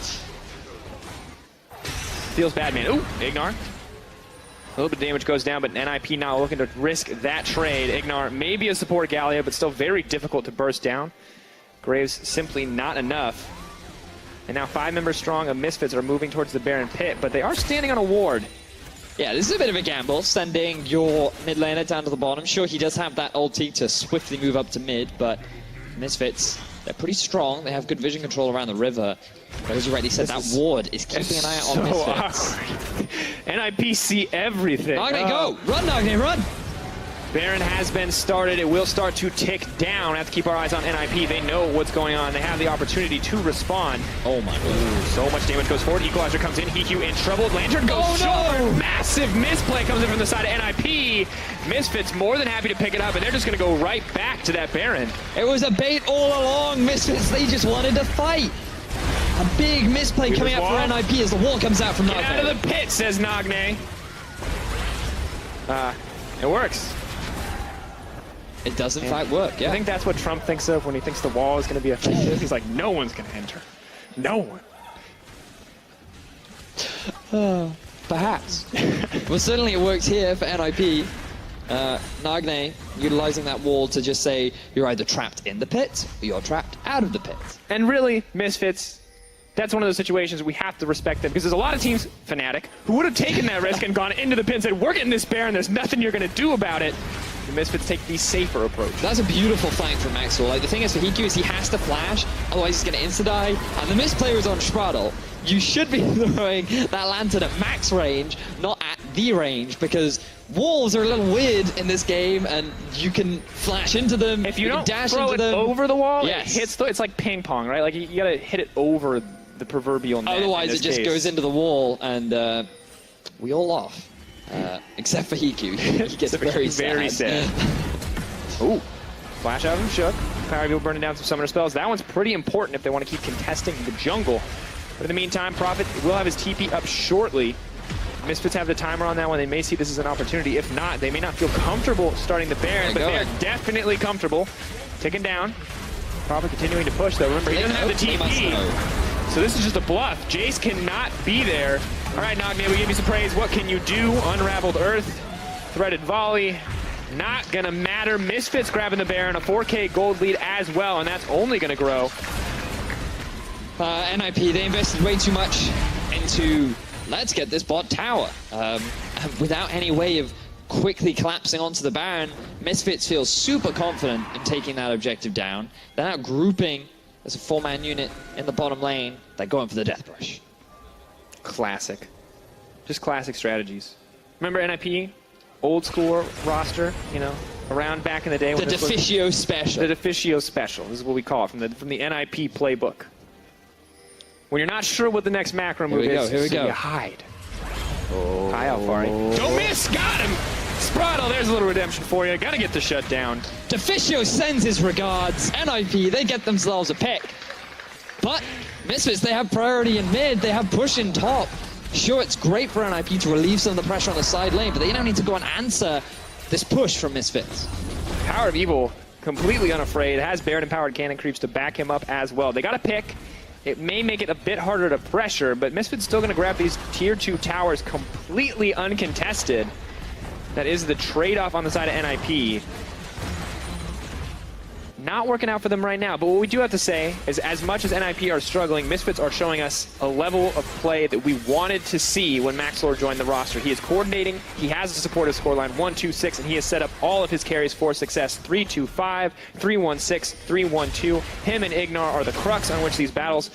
Feels bad, man. Ooh, Ignar. A little bit of damage goes down, but NiP not looking to risk that trade. Ignar maybe a support Gallia, but still very difficult to burst down. Graves simply not enough. And now 5 members strong of Misfits are moving towards the Baron pit, but they are standing on a ward. Yeah, this is a bit of a gamble, sending your mid laner down to the bottom. Sure, he does have that ulti to swiftly move up to mid, but Misfits, they're pretty strong. They have good vision control around the river. But as you rightly said, that ward is keeping an eye on Misfits. NiP see everything. Nagne, go! Run, Nagne, run! Baron has been started. It will start to tick down. We have to keep our eyes on NiP. They know what's going on. They have the opportunity to respond. Oh my god. So much damage goes forward. Equalizer comes in. EQ in trouble. Lantern goes short. No! Massive misplay comes in from the side of NiP. Misfits more than happy to pick it up, and they're just going to go right back to that Baron. It was a bait all along. Misfits, they just wanted to fight. A big misplay coming out for NiP as the wall comes out from Nagne. Get out of the pit, says Nagne. It works. It does in fact work, yeah. I think that's what Trump thinks of when he thinks the wall is going to be effective. He's like, no one's going to enter. No one. Perhaps. Well, certainly it works here for NiP. Nagne utilizing that wall to just say, you're either trapped in the pit, or you're trapped out of the pit. And really, Misfits, that's one of those situations we have to respect them, because there's a lot of teams, Fnatic, who would have taken that risk and gone into the pit and said, we're getting this Baron, there's nothing you're going to do about it. The Misfits take the safer approach. That's a beautiful fight from Maxwell. Like, the thing is for Hiku is he has to flash, otherwise he's going to insta-die. And the misplay was on Spraddle. You should be throwing that lantern at max range, not at the range, because walls are a little weird in this game, and you can flash into them. If you don't dash throw into it them over the wall, yes. It hits it's like ping pong, right? Like, you got to hit it over the proverbial net. Otherwise, it just goes into the wall, and we all laugh. Except for Hiku. He gets very sad. Ooh. Flash out of Shook. Power Wheel burning down some summoner spells. That one's pretty important if they want to keep contesting the jungle. But in the meantime, Prophet will have his TP up shortly. Misfits have the timer on that one. They may see this as an opportunity. If not, they may not feel comfortable starting the Baron, but they are definitely comfortable. Ticking down. Prophet continuing to push, though. Remember, he doesn't have the TP. So this is just a bluff. Jace cannot be there. All right, Nagne, we give you some praise. What can you do? Unraveled Earth, threaded volley. Not gonna matter. Misfits grabbing the Baron, a 4K gold lead as well, and that's only gonna grow. NiP, they invested way too much into, let's get this bot tower. Without any way of quickly collapsing onto the Baron, Misfits feels super confident in taking that objective down. They're now grouping as a 4-man unit in the bottom lane. They're going for the Death Brush. Classic. Just classic strategies. Remember NiP? Old school roster, you know, around back in the day. The Deficio Special. The Deficio Special. This is what we call it from the NiP playbook. When you're not sure what the next macro move is, here we go. You hide. Oh. Hi, Alfari. Don't miss! Got him! Spraddle, there's a little redemption for you. Gotta get the shutdown. Deficio sends his regards. NiP, they get themselves a pick. But Misfits, they have priority in mid. They have push in top. Sure, it's great for NiP to relieve some of the pressure on the side lane, but they now need to go and answer this push from Misfits. Power of Evil, completely unafraid, has Baron-empowered cannon creeps to back him up as well. They got a pick. It may make it a bit harder to pressure, but Misfits still going to grab these tier 2 towers completely uncontested. That is the trade-off on the side of NiP. not working out for them right now. But what we do have to say is, as much as NiP are struggling, Misfits are showing us a level of play that we wanted to see when Maxlore joined the roster. He is coordinating, he has a supportive scoreline 1-2-6, and he has set up all of his carries for success 3-2-5, 3-1-6, 3-1-2. Him and Ignar are the crux on which these battles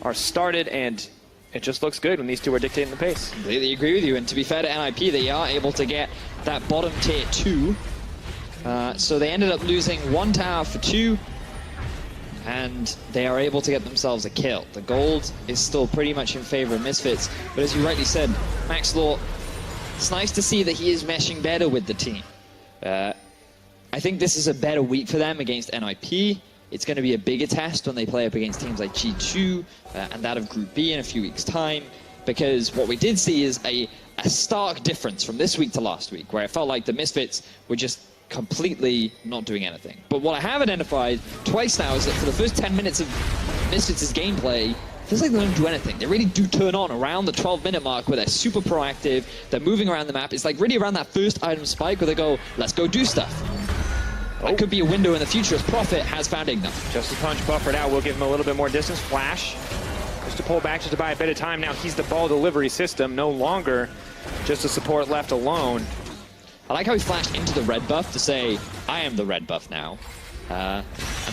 are started, and it just looks good when these two are dictating the pace. Completely agree with you, and to be fair to NiP, they are able to get that bottom tier 2. So they ended up losing 1 tower for 2, and they are able to get themselves a kill. The gold is still pretty much in favor of Misfits, but as you rightly said, Maxlore, it's nice to see that he is meshing better with the team. I think this is a better week for them against NiP. It's going to be a bigger test when they play up against teams like G21 and that of Group B in a few weeks' time, because what we did see is a stark difference from this week to last week, where it felt like the Misfits were just completely not doing anything. But what I have identified twice now is that for the first 10 minutes of Misfits' gameplay, it feels like they don't do anything. They really do turn on around the 12-minute mark where they're super proactive, they're moving around the map. It's like really around that first item spike where they go, let's go do stuff. That could be a window in the future as Prophet has found Ignar. Just a punch buffered out. We'll give him a little bit more distance. Flash. Just to pull back, just to buy a bit of time. Now he's the ball delivery system, no longer just a support left alone. I like how he flashed into the red buff to say, I am the red buff now. And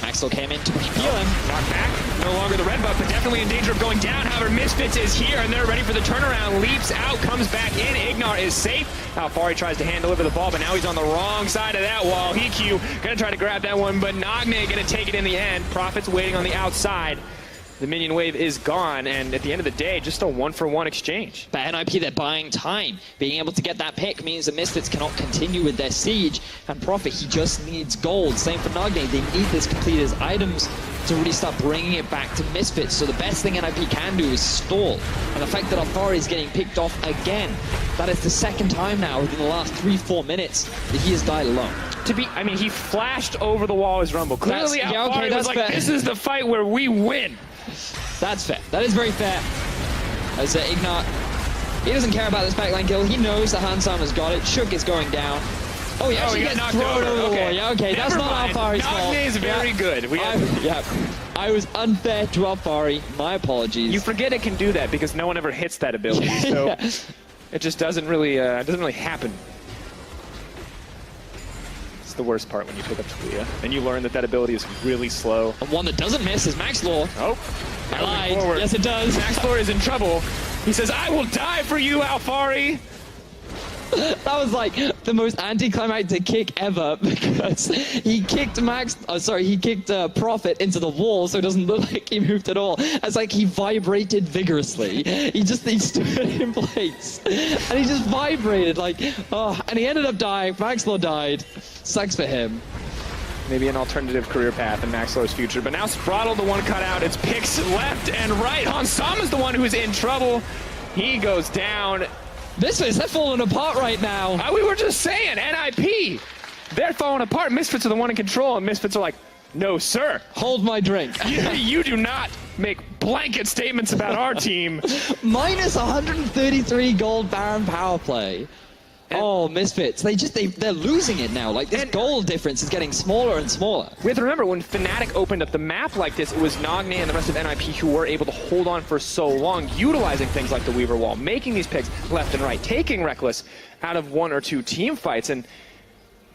Maxwell came in to heal him. Knocked back. No longer the red buff, but definitely in danger of going down. However, Misfits is here, and they're ready for the turnaround. Leaps out, comes back in. Ignar is safe. Alfari tries to hand deliver the ball, but now he's on the wrong side of that wall. Hiku gonna try to grab that one, but Nagne gonna take it in the end. Prophet's waiting on the outside. The minion wave is gone, and at the end of the day, just a 1-for-1 exchange. But NiP, they're buying time. Being able to get that pick means the Misfits cannot continue with their siege, and Prophet, he just needs gold. Same for Nagne, they need this completed as items to really start bringing it back to Misfits. So the best thing NiP can do is stall. And the fact that Alfari is getting picked off again, that is the second time now within the last 3-4 minutes that he has died alone. I mean, he flashed over the wall as Rumble. Clearly, Alfari was like, fair. This is the fight where we win. That's fair. That is very fair. As Ignar, he doesn't care about this backline kill. He knows that Hansama's got it. Shook is going down. Oh, he actually gets thrown over the wall. Yeah, okay, that's not Alfari's fault. Nagne is very good. I was unfair to Alfari. My apologies. You forget it can do that because no one ever hits that ability, so it just doesn't really happen. It's the worst part when you pick up Talia and you learn that that ability is really slow. And one that doesn't miss is Maxlore. Oh, I lied. Yes, it does. Maxlore is in trouble. He says, I will die for you, Alfari. That was like the most anticlimactic kick ever because he kicked Prophet into the wall so it doesn't look like he moved at all. It's like he vibrated vigorously. He stood in place and he just vibrated like, oh, and he ended up dying. Maxlore died. Sucks for him. Maybe an alternative career path in Maxlore's future. But now Spraddle, the one cut out. It's picks left and right. Hansama's the one who's in trouble. He goes down. Misfits, they're falling apart right now. We were just saying, NiP, they're falling apart. Misfits are the one in control, and Misfits are like, no, sir. Hold my drink. You do not make blanket statements about our team. Minus 133 gold Baron power play. Oh, Misfits, they're losing it now. Like, this goal difference is getting smaller and smaller. We have to remember, when Fnatic opened up the map like this, it was Nagne and the rest of NiP who were able to hold on for so long, utilizing things like the Weaver Wall, making these picks left and right, taking Reckless out of 1 or 2 team fights. And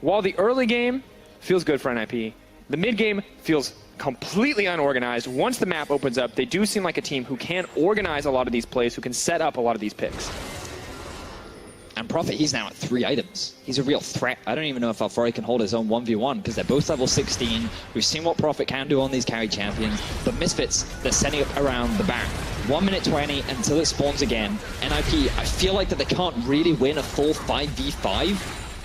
while the early game feels good for NiP, the mid game feels completely unorganized. Once the map opens up, they do seem like a team who can organize a lot of these plays, who can set up a lot of these picks. And Prophet, he's now at 3 items. He's a real threat. I don't even know if Alfari can hold his own 1v1 because they're both level 16. We've seen what Prophet can do on these carry champions. But Misfits, they're setting up around the Baron. 1 minute 20 until it spawns again. NiP, I feel like that they can't really win a full 5v5.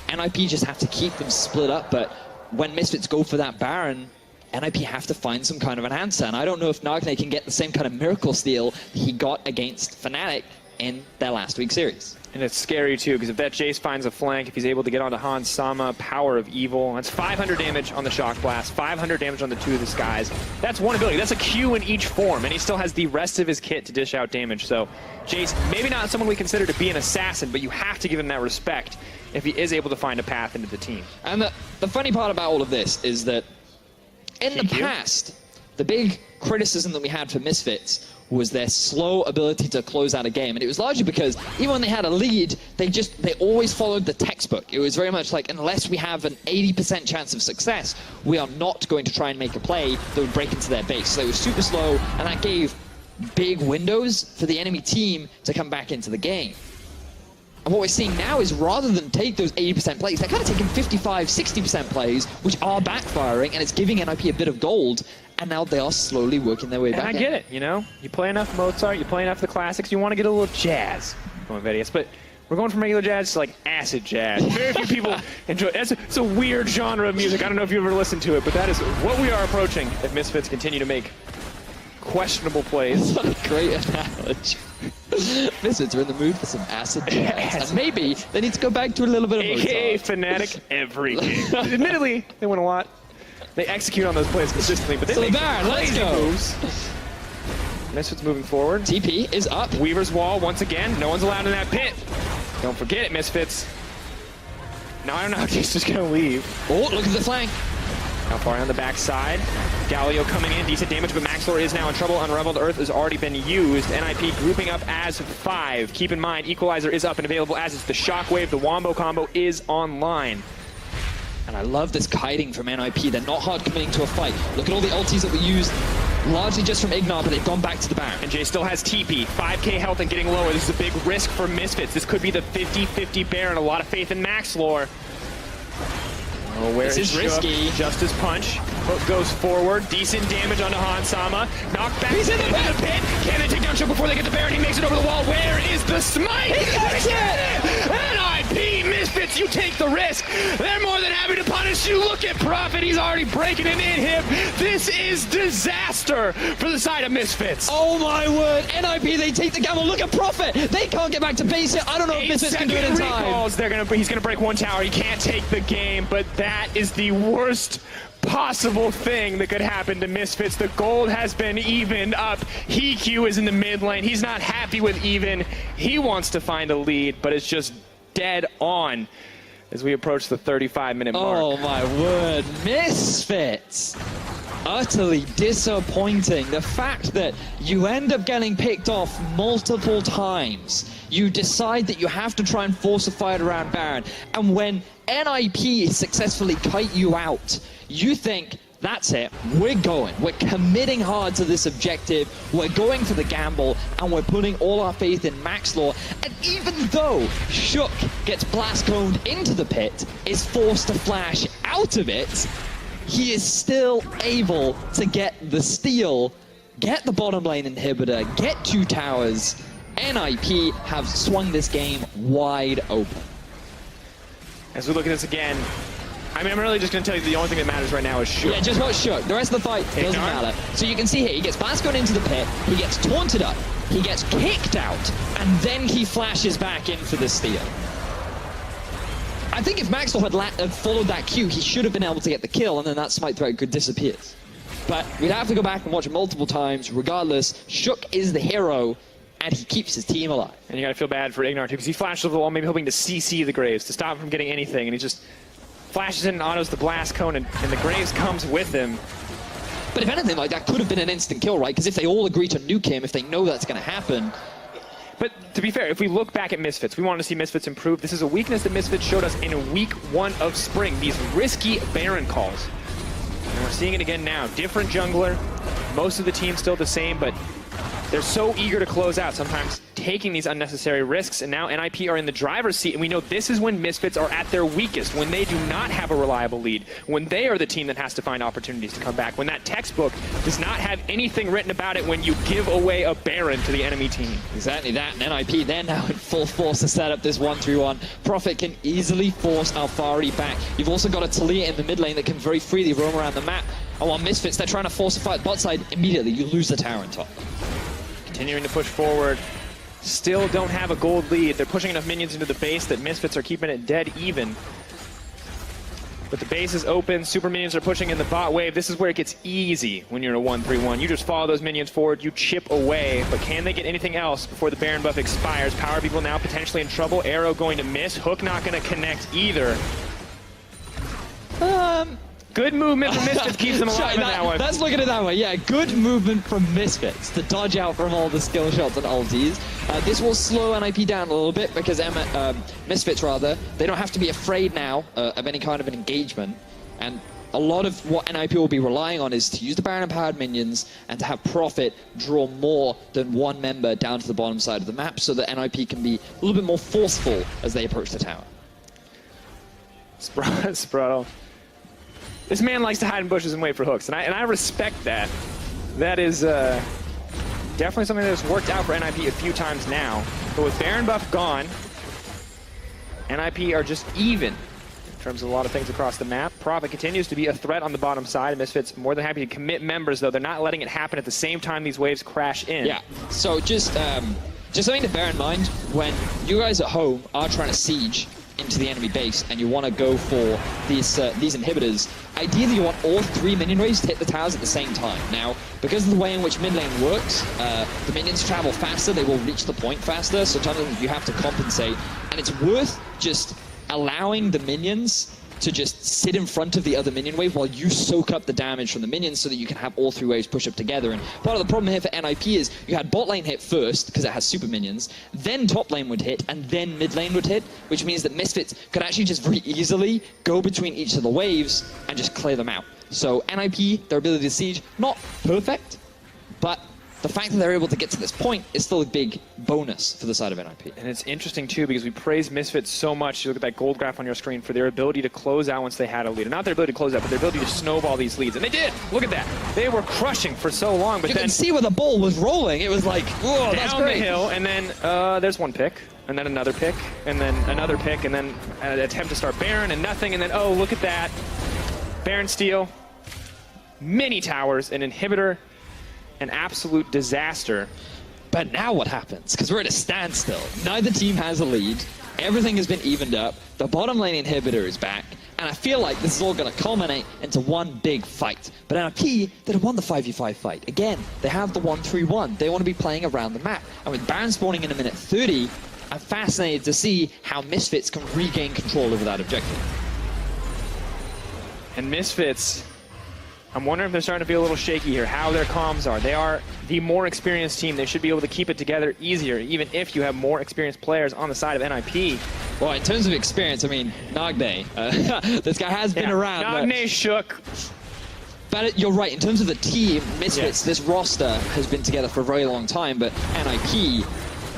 NiP just have to keep them split up. But when Misfits go for that Baron, NiP have to find some kind of an answer. And I don't know if Nagne can get the same kind of miracle steal he got against Fnatic in their last week's series. And it's scary too, because if that Jace finds a flank, if he's able to get onto Hansama, Power of Evil, that's 500 damage on the Shock Blast, 500 damage on the Two of the Skies. That's one ability. That's a Q in each form, and he still has the rest of his kit to dish out damage. So Jace, maybe not someone we consider to be an assassin, but you have to give him that respect if he is able to find a path into the team. And the funny part about all of this is that In the past, the big criticism that we had for Misfits was their slow ability to close out a game. And it was largely because even when they had a lead, they always followed the textbook. It was very much like, unless we have an 80% chance of success, we are not going to try and make a play that would break into their base. So it was super slow, and that gave big windows for the enemy team to come back into the game. And what we're seeing now is, rather than take those 80% plays, they're kind of taking 55, 60% plays, which are backfiring, and it's giving NiP a bit of gold, and now they are slowly working their way back. I get it, you know? You play enough Mozart, you play enough of the classics, you want to get a little jazz going, Vedius. But we're going from regular jazz to, like, acid jazz. Very few people enjoy it. It's a weird genre of music. I don't know if you've ever listened to it, but that is what we are approaching if Misfits continue to make questionable plays. What a great analogy. Misfits are in the mood for some acid jazz. And maybe they need to go back to a little bit of AKA Fnatic every game. Admittedly, they win a lot. They execute on those plays consistently, but they make let's go. moves. Misfits moving forward. TP is up. Weaver's wall once again. No one's allowed in that pit. Don't forget it, Misfits. Now I don't know how Jace's just gonna leave. Oh, look at the flank. How far on the backside? Galio coming in, decent damage, but Maxlor is now in trouble. Unraveled Earth has already been used. NiP grouping up as 5. Keep in mind, Equalizer is up and available, as is the Shockwave. The Wombo combo is online. And I love this kiting from NiP. They're not hard committing to a fight. Look at all the ultis that were used, largely just from Ignar, but they've gone back to the Baron. And Jay still has TP, 5k health and getting lower. This is a big risk for Misfits. This could be the 50-50 Baron. A lot of faith in Maxlor. Oh, where this is risky. Justice punch. Hook goes forward. Decent damage onto Hansama. Knocked back into the pit. Can they take down Shook before they get the Baron? He makes it over the wall. Where is the smite? He gets it! NiP, Misfits, you take the risk. They're more than happy to punish you. Look at Prophet. He's already breaking an in-hip. This is disaster for the side of Misfits. Oh my word. NiP, they take the gamble. Look at Prophet. They can't get back to base yet. I don't know if Misfits can do it in time. He's going to break one tower. He can't take the game, but that is the worst possible thing that could happen to Misfits. The gold has been evened up. Heq is in the mid lane. He's not happy with even. He wants to find a lead, but it's just dead on as we approach the 35-minute mark. Oh my word. Misfits. Utterly disappointing. The fact that you end up getting picked off multiple times. You decide that you have to try and force a fight around Baron. And when NiP successfully kite you out, you think, that's it, we're going. We're committing hard to this objective. We're going for the gamble, and we're putting all our faith in Maxlor. And even though Shook gets blast coned into the pit, is forced to flash out of it, he is still able to get the steal, get the bottom lane inhibitor, get 2 towers. NiP have swung this game wide open. As we look at this again, I mean, I'm really just going to tell you the only thing that matters right now is Shook. Yeah, just watch Shook. The rest of the fight doesn't matter. So you can see here, he gets blast going into the pit, he gets taunted up, he gets kicked out, and then he flashes back in for the steal. I think if Maxwell had followed that cue, he should have been able to get the kill, and then that smite threat could disappear. But we'd have to go back and watch it multiple times. Regardless, Shook is the hero, and he keeps his team alive. And you got to feel bad for Ignar, too, because he flashes over the wall, maybe hoping to CC the Graves, to stop him from getting anything, and he just flashes in and autos the blast cone, and the Graves comes with him. But if anything, like, that could have been an instant kill, right? Because if they all agree to nuke him, if they know that's going to happen. But to be fair, if we look back at Misfits, we want to see Misfits improve. This is a weakness that Misfits showed us in week 1 of spring, these risky Baron calls. And we're seeing it again now. Different jungler, most of the team still the same, but they're so eager to close out, sometimes taking these unnecessary risks, and now NiP are in the driver's seat, and we know this is when Misfits are at their weakest, when they do not have a reliable lead, when they are the team that has to find opportunities to come back, when that textbook does not have anything written about it when you give away a Baron to the enemy team. Exactly that, and NiP, they're now in full force to set up this 1-3-1. Prophet can easily force Alfari back. You've also got a Talia in the mid lane that can very freely roam around the map, and while Misfits, they're trying to force a fight bot side, immediately you lose the tower on top. Continuing to push forward. Still don't have a gold lead. They're pushing enough minions into the base that Misfits are keeping it dead even. But the base is open. Super minions are pushing in the bot wave. This is where it gets easy when you're in a 1-3-1. You just follow those minions forward. You chip away. But can they get anything else before the Baron buff expires? Power people now potentially in trouble. Arrow going to miss. Hook not going to connect either. Good movement from Misfits keeps them alive in that one. Let's look at it that way. Yeah, good movement from Misfits to dodge out from all the skill shots and ultis. This will slow NiP down a little bit because Misfits, rather, they don't have to be afraid now of any kind of an engagement. And a lot of what NiP will be relying on is to use the Baron empowered minions and to have Prophet draw more than one member down to the bottom side of the map so that NiP can be a little bit more forceful as they approach the tower. Sprottle. This man likes to hide in bushes and wait for hooks, and I respect that. That is definitely something that's worked out for NiP a few times now. But with Baron buff gone, NiP are just even in terms of a lot of things across the map. Prophet continues to be a threat on the bottom side. Misfits more than happy to commit members, though. They're not letting it happen at the same time these waves crash in. Yeah, so just something to bear in mind when you guys at home are trying to siege into the enemy base and you want to go for these inhibitors, ideally you want all 3 minion waves to hit the towers at the same time. Now, because of the way in which mid lane works, the minions travel faster, they will reach the point faster, so sometimes you have to compensate, and it's worth just allowing the minions to just sit in front of the other minion wave while you soak up the damage from the minions so that you can have all 3 waves push up together. And part of the problem here for NiP is you had bot lane hit first because it has super minions, then top lane would hit, and then mid lane would hit, which means that Misfits could actually just very easily go between each of the waves and just clear them out. So NiP, their ability to siege, not perfect, but the fact that they're able to get to this point is still a big bonus for the side of NiP. And it's interesting, too, because we praise Misfits so much. You look at that gold graph on your screen for their ability to close out once they had a lead. Not their ability to close out, but their ability to snowball these leads. And they did! Look at that. They were crushing for so long, but you then... can see where the ball was rolling. It was like, whoa, that's great. Down the hill, and then there's one pick, and then another pick, and then another pick, and then an attempt to start Baron, and nothing, and then, oh, look at that. Baron steal. Many towers, an inhibitor, an absolute disaster. But now what happens? Because we're at a standstill. Neither team has a lead. Everything has been evened up. The bottom lane inhibitor is back. And I feel like this is all going to culminate into one big fight. But NiP, they won the 5v5 fight. Again, they have the 1-3-1. They want to be playing around the map. And with Baron spawning in a minute 30, I'm fascinated to see how Misfits can regain control over that objective. And Misfits, I'm wondering if they're starting to feel a little shaky here, how their comms are. They are the more experienced team. They should be able to keep it together easier, even if you have more experienced players on the side of NiP. Well, in terms of experience, I mean, Nagne, this guy has been around. Nagne shook. But you're right, in terms of the team, Misfits, this roster has been together for a very long time, but NiP,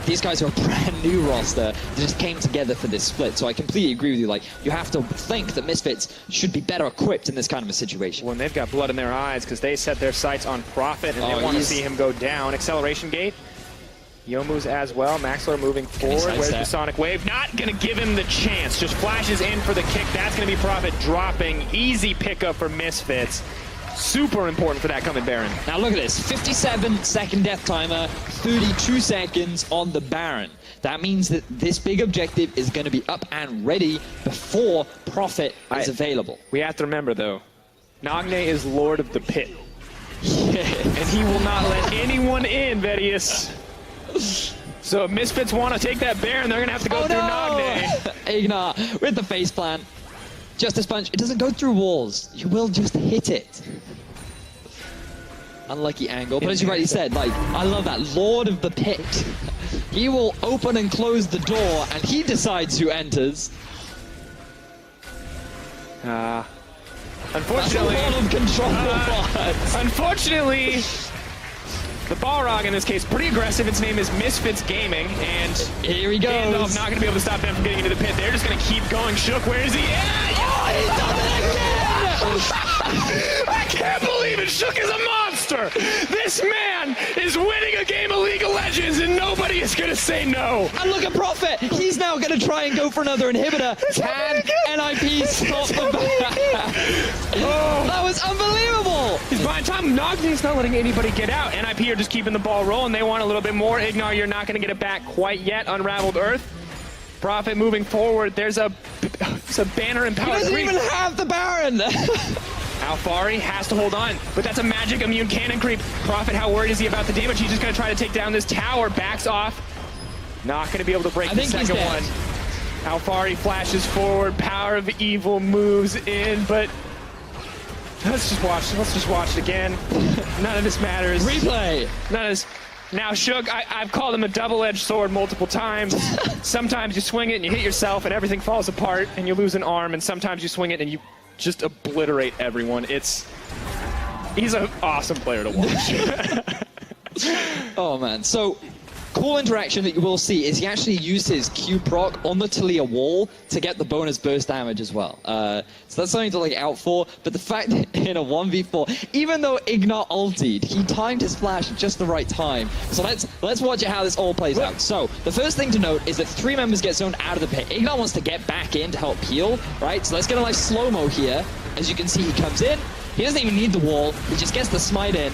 these guys are a brand new roster that just came together for this split. So I completely agree with you. Like, you have to think that Misfits should be better equipped in this kind of a situation. When they've got blood in their eyes because they set their sights on Prophet and they want to see him go down. Acceleration gate. Yomu's as well. Maxler moving forward. Where's the Sonic Wave? Not going to give him the chance. Just flashes in for the kick. That's going to be Prophet dropping. Easy pickup for Misfits. Super important for that coming Baron. Now look at this, 57-second death timer, 32 seconds on the Baron. That means that this big objective is going to be up and ready before Prophet is available. We have to remember, though, Nagne is Lord of the Pit. Yeah. And he will not let anyone in, Vedius. So if Misfits want to take that Baron, they're going to have to go through Nagne. Ignar with the face plant. Justice Punch, it doesn't go through walls. You will just hit it. Unlucky angle, but as you rightly said, like, I love that. Lord of the Pit. He will open and close the door, and he decides who enters. Unfortunately, that's a lot of control. Unfortunately, the Balrog in this case, pretty aggressive. Its name is Misfits Gaming, and here he goes. Gandalf not going to be able to stop them from getting into the pit. They're just going to keep going. Shook, where is he? Yeah! He's done it again! I can't believe it! Shook is a monster! This man is winning a game of League of Legends, and nobody is going to say no. And look at Prophet! He's now going to try and go for another inhibitor. Can NiP stop the back? Oh, that was unbelievable! By the time Nagne's not letting anybody get out, NiP are just keeping the ball rolling. They want a little bit more. Ignar, you're not going to get it back quite yet. Unraveled Earth. Prophet moving forward. There's a banner empowered. He doesn't even have the Baron. Alfari has to hold on, but that's a magic immune cannon creep. Prophet, how worried is he about the damage? He's just going to try to take down this tower. Backs off. Not going to be able to break the second one. Alfari flashes forward. Power of Evil moves in, but Let's just watch it again. None of this matters. Replay. None of this. Now, Shook, I've called him a double-edged sword multiple times. Sometimes you swing it and you hit yourself and everything falls apart and you lose an arm, and sometimes you swing it and you just obliterate everyone. He's an awesome player to watch. Oh man, so cool interaction that you will see is he actually used his Q proc on the Talia wall to get the bonus burst damage as well. So that's something to look out for, but the fact that in a 1v4, even though Ignat ultied, he timed his flash at just the right time. So let's watch how this all plays out. So the first thing to note is that 3 members get zoned out of the pit. Ignat wants to get back in to help heal, right? So let's get a nice slow-mo here. As you can see, he comes in. He doesn't even need the wall. He just gets the smite in.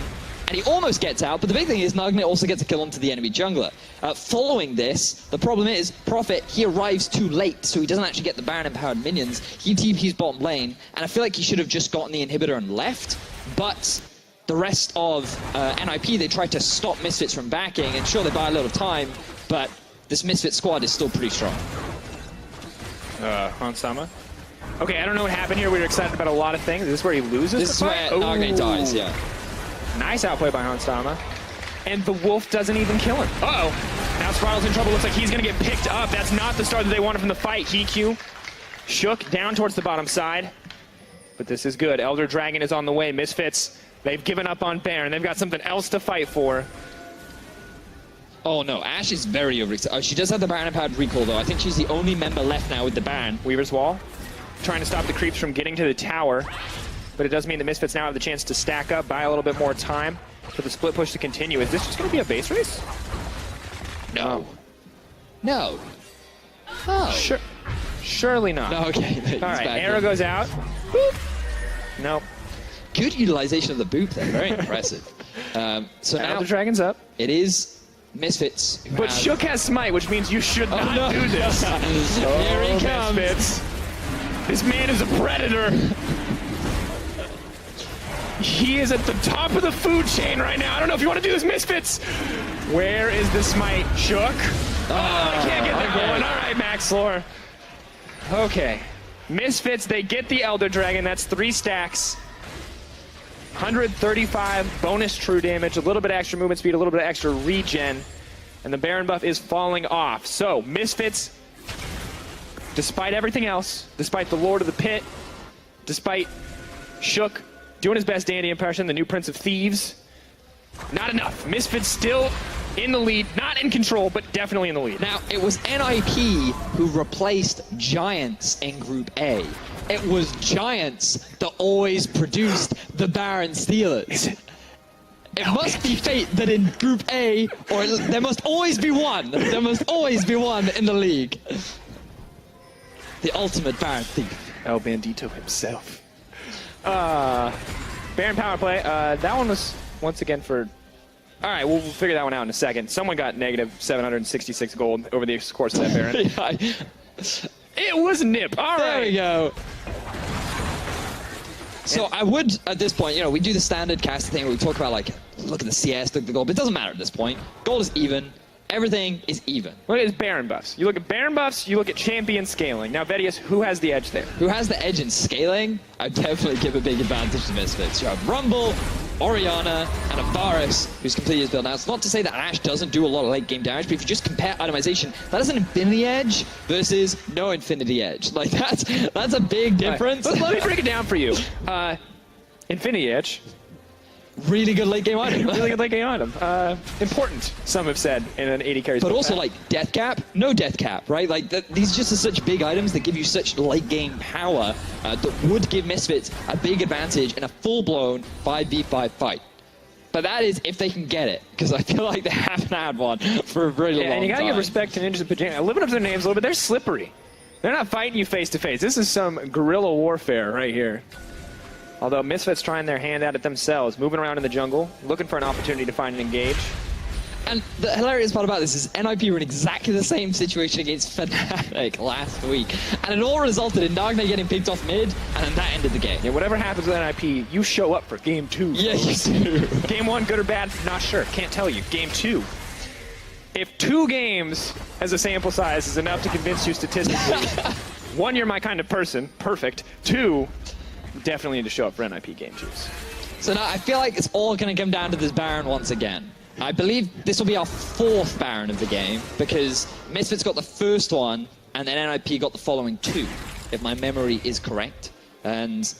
And he almost gets out, but the big thing is Nagne also gets a kill onto the enemy jungler. Following this, the problem is Prophet, he arrives too late, so he doesn't actually get the Baron-empowered minions. He TP's bottom lane, and I feel like he should have just gotten the inhibitor and left, but the rest of NiP, they tried to stop Misfits from backing, and sure, they buy a little time, but this Misfits squad is still pretty strong. Hansama. Okay, I don't know what happened here. We were excited about a lot of things. Is this where he loses? This is where Nagne dies, yeah. Nice outplay by Hansama. And the Wolf doesn't even kill him. Uh-oh. Now Spiral's in trouble. Looks like he's going to get picked up. That's not the start that they wanted from the fight. HeQ Shook down towards the bottom side. But this is good. Elder Dragon is on the way. Misfits, they've given up on Baron. They've got something else to fight for. Oh no, Ashe is very overexcited. Oh, she does have the Baron-empowered recall though. I think she's the only member left now with the Baron. Weaver's Wall, trying to stop the creeps from getting to the tower. But it does mean the Misfits now have the chance to stack up, buy a little bit more time for the split push to continue. Is this just going to be a base race? No. No. Oh. Sure. Surely not. No, okay. All right, arrow goes out. Boop. Nope. Good utilization of the boop there. Very impressive. So now the Dragon's up. It is Misfits. But Shook has smite, which means you should not do this. Here he comes. Misfits. This man is a predator. He is at the top of the food chain right now. I don't know if you want to do this, Misfits. Where is the smite? Shook. Oh, I can't get that one. All right, Max Lore. Okay. Misfits, they get the Elder Dragon. That's 3 stacks. 135 bonus true damage, a little bit extra movement speed, a little bit extra regen. And the Baron buff is falling off. So, Misfits, despite everything else, despite the Lord of the Pit, despite Shook doing his best Dandy impression, the new Prince of Thieves, not enough. Misfits still in the lead, not in control, but definitely in the lead. Now, it was NiP who replaced Giants in Group A. It was Giants that always produced the Baron Stealers. Is it? It must be fate that in Group A, or there must always be one. There must always be one in the league. The ultimate Baron Thief. El Bandito himself. Baron power play. That one was once again for... All right, we'll figure that one out in a second. Someone got negative 766 gold over the course of that Baron. It was NiP. All right. There we go. So I would, at this point, you know, we do the standard cast thing where we talk about, like, look at the CS, look at the gold, but it doesn't matter at this point. Gold is even. Everything is even. Look at his Baron buffs. You look at Baron buffs, you look at champion scaling. Now, Vedius, who has the edge there? Who has the edge in scaling? I'd definitely give a big advantage to Misfits. You have Rumble, Orianna, and a Varus who's completed his build. Now, it's not to say that Ashe doesn't do a lot of late game damage, but if you just compare itemization, that is an Infinity Edge versus no Infinity Edge. Like, that's a big difference. Right. Let me break it down for you. Infinity Edge. Really good late game item. Really good late game item. Important, some have said, in an 80 carries. But also, like, death cap, no death cap, right? Like, these just are such big items that give you such late game power that would give Misfits a big advantage in a full-blown 5v5 fight. But that is if they can get it, because I feel like they haven't had one for a really long time. And you gotta give respect to Ninjas of Pyjamas. Living up to their names a little bit, they're slippery. They're not fighting you face to face. This is some guerrilla warfare right here. Although Misfits trying their hand at it themselves, moving around in the jungle, looking for an opportunity to find and engage. And the hilarious part about this is NiP were in exactly the same situation against Fnatic last week. And it all resulted in Nagne getting picked off mid, and then that ended the game. Yeah, whatever happens with NiP, you show up for game 2. Yeah, you do. Game 1, good or bad? Not sure. Can't tell you. Game 2. If 2 games as a sample size is enough to convince you statistically, 1, you're my kind of person. Perfect. 2, definitely need to show up for NiP game 2s. So now I feel like it's all going to come down to this Baron once again. I believe this will be our 4th Baron of the game, because Misfits got the first one, and then NiP got the following 2, if my memory is correct. And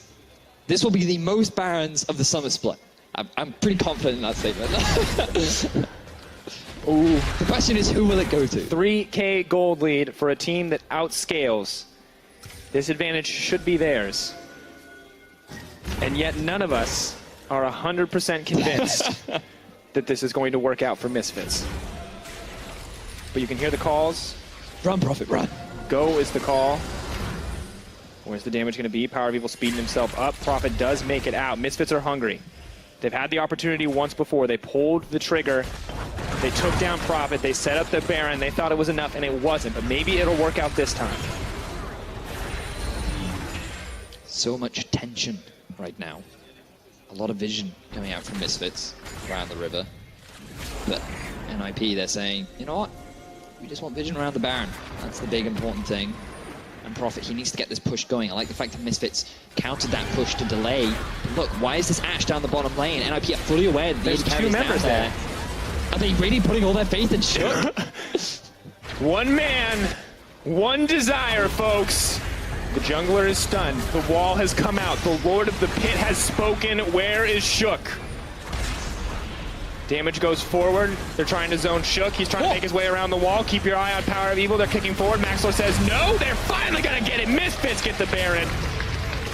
this will be the most Barons of the summer split. I'm pretty confident in that statement. Ooh. The question is, who will it go to? 3K gold lead for a team that outscales. This advantage should be theirs. And yet none of us are 100% convinced that this is going to work out for Misfits. But you can hear the calls. Run, Prophet, run. Go is the call. Where's the damage going to be? Power of Evil speeding himself up. Prophet does make it out. Misfits are hungry. They've had the opportunity once before. They pulled the trigger. They took down Prophet. They set up the Baron. They thought it was enough, and it wasn't. But maybe it'll work out this time. So much tension right now. A lot of vision coming out from Misfits around the river. But NiP, they're saying, you know what? We just want vision around the Baron. That's the big important thing. And Prophet, he needs to get this push going. I like the fact that Misfits countered that push to delay. But look, why is this Ashe down the bottom lane? NiP are fully aware that there's 2 members there. Are they really putting all their faith in Shook? One man, one desire, folks. The jungler is stunned. The wall has come out. The Lord of the Pit has spoken. Where is Shook? Damage goes forward. They're trying to zone Shook. He's trying to make his way around the wall. Keep your eye on Power of Evil. They're kicking forward. Maxwell says no. They're finally going to get it. Misfits get the Baron.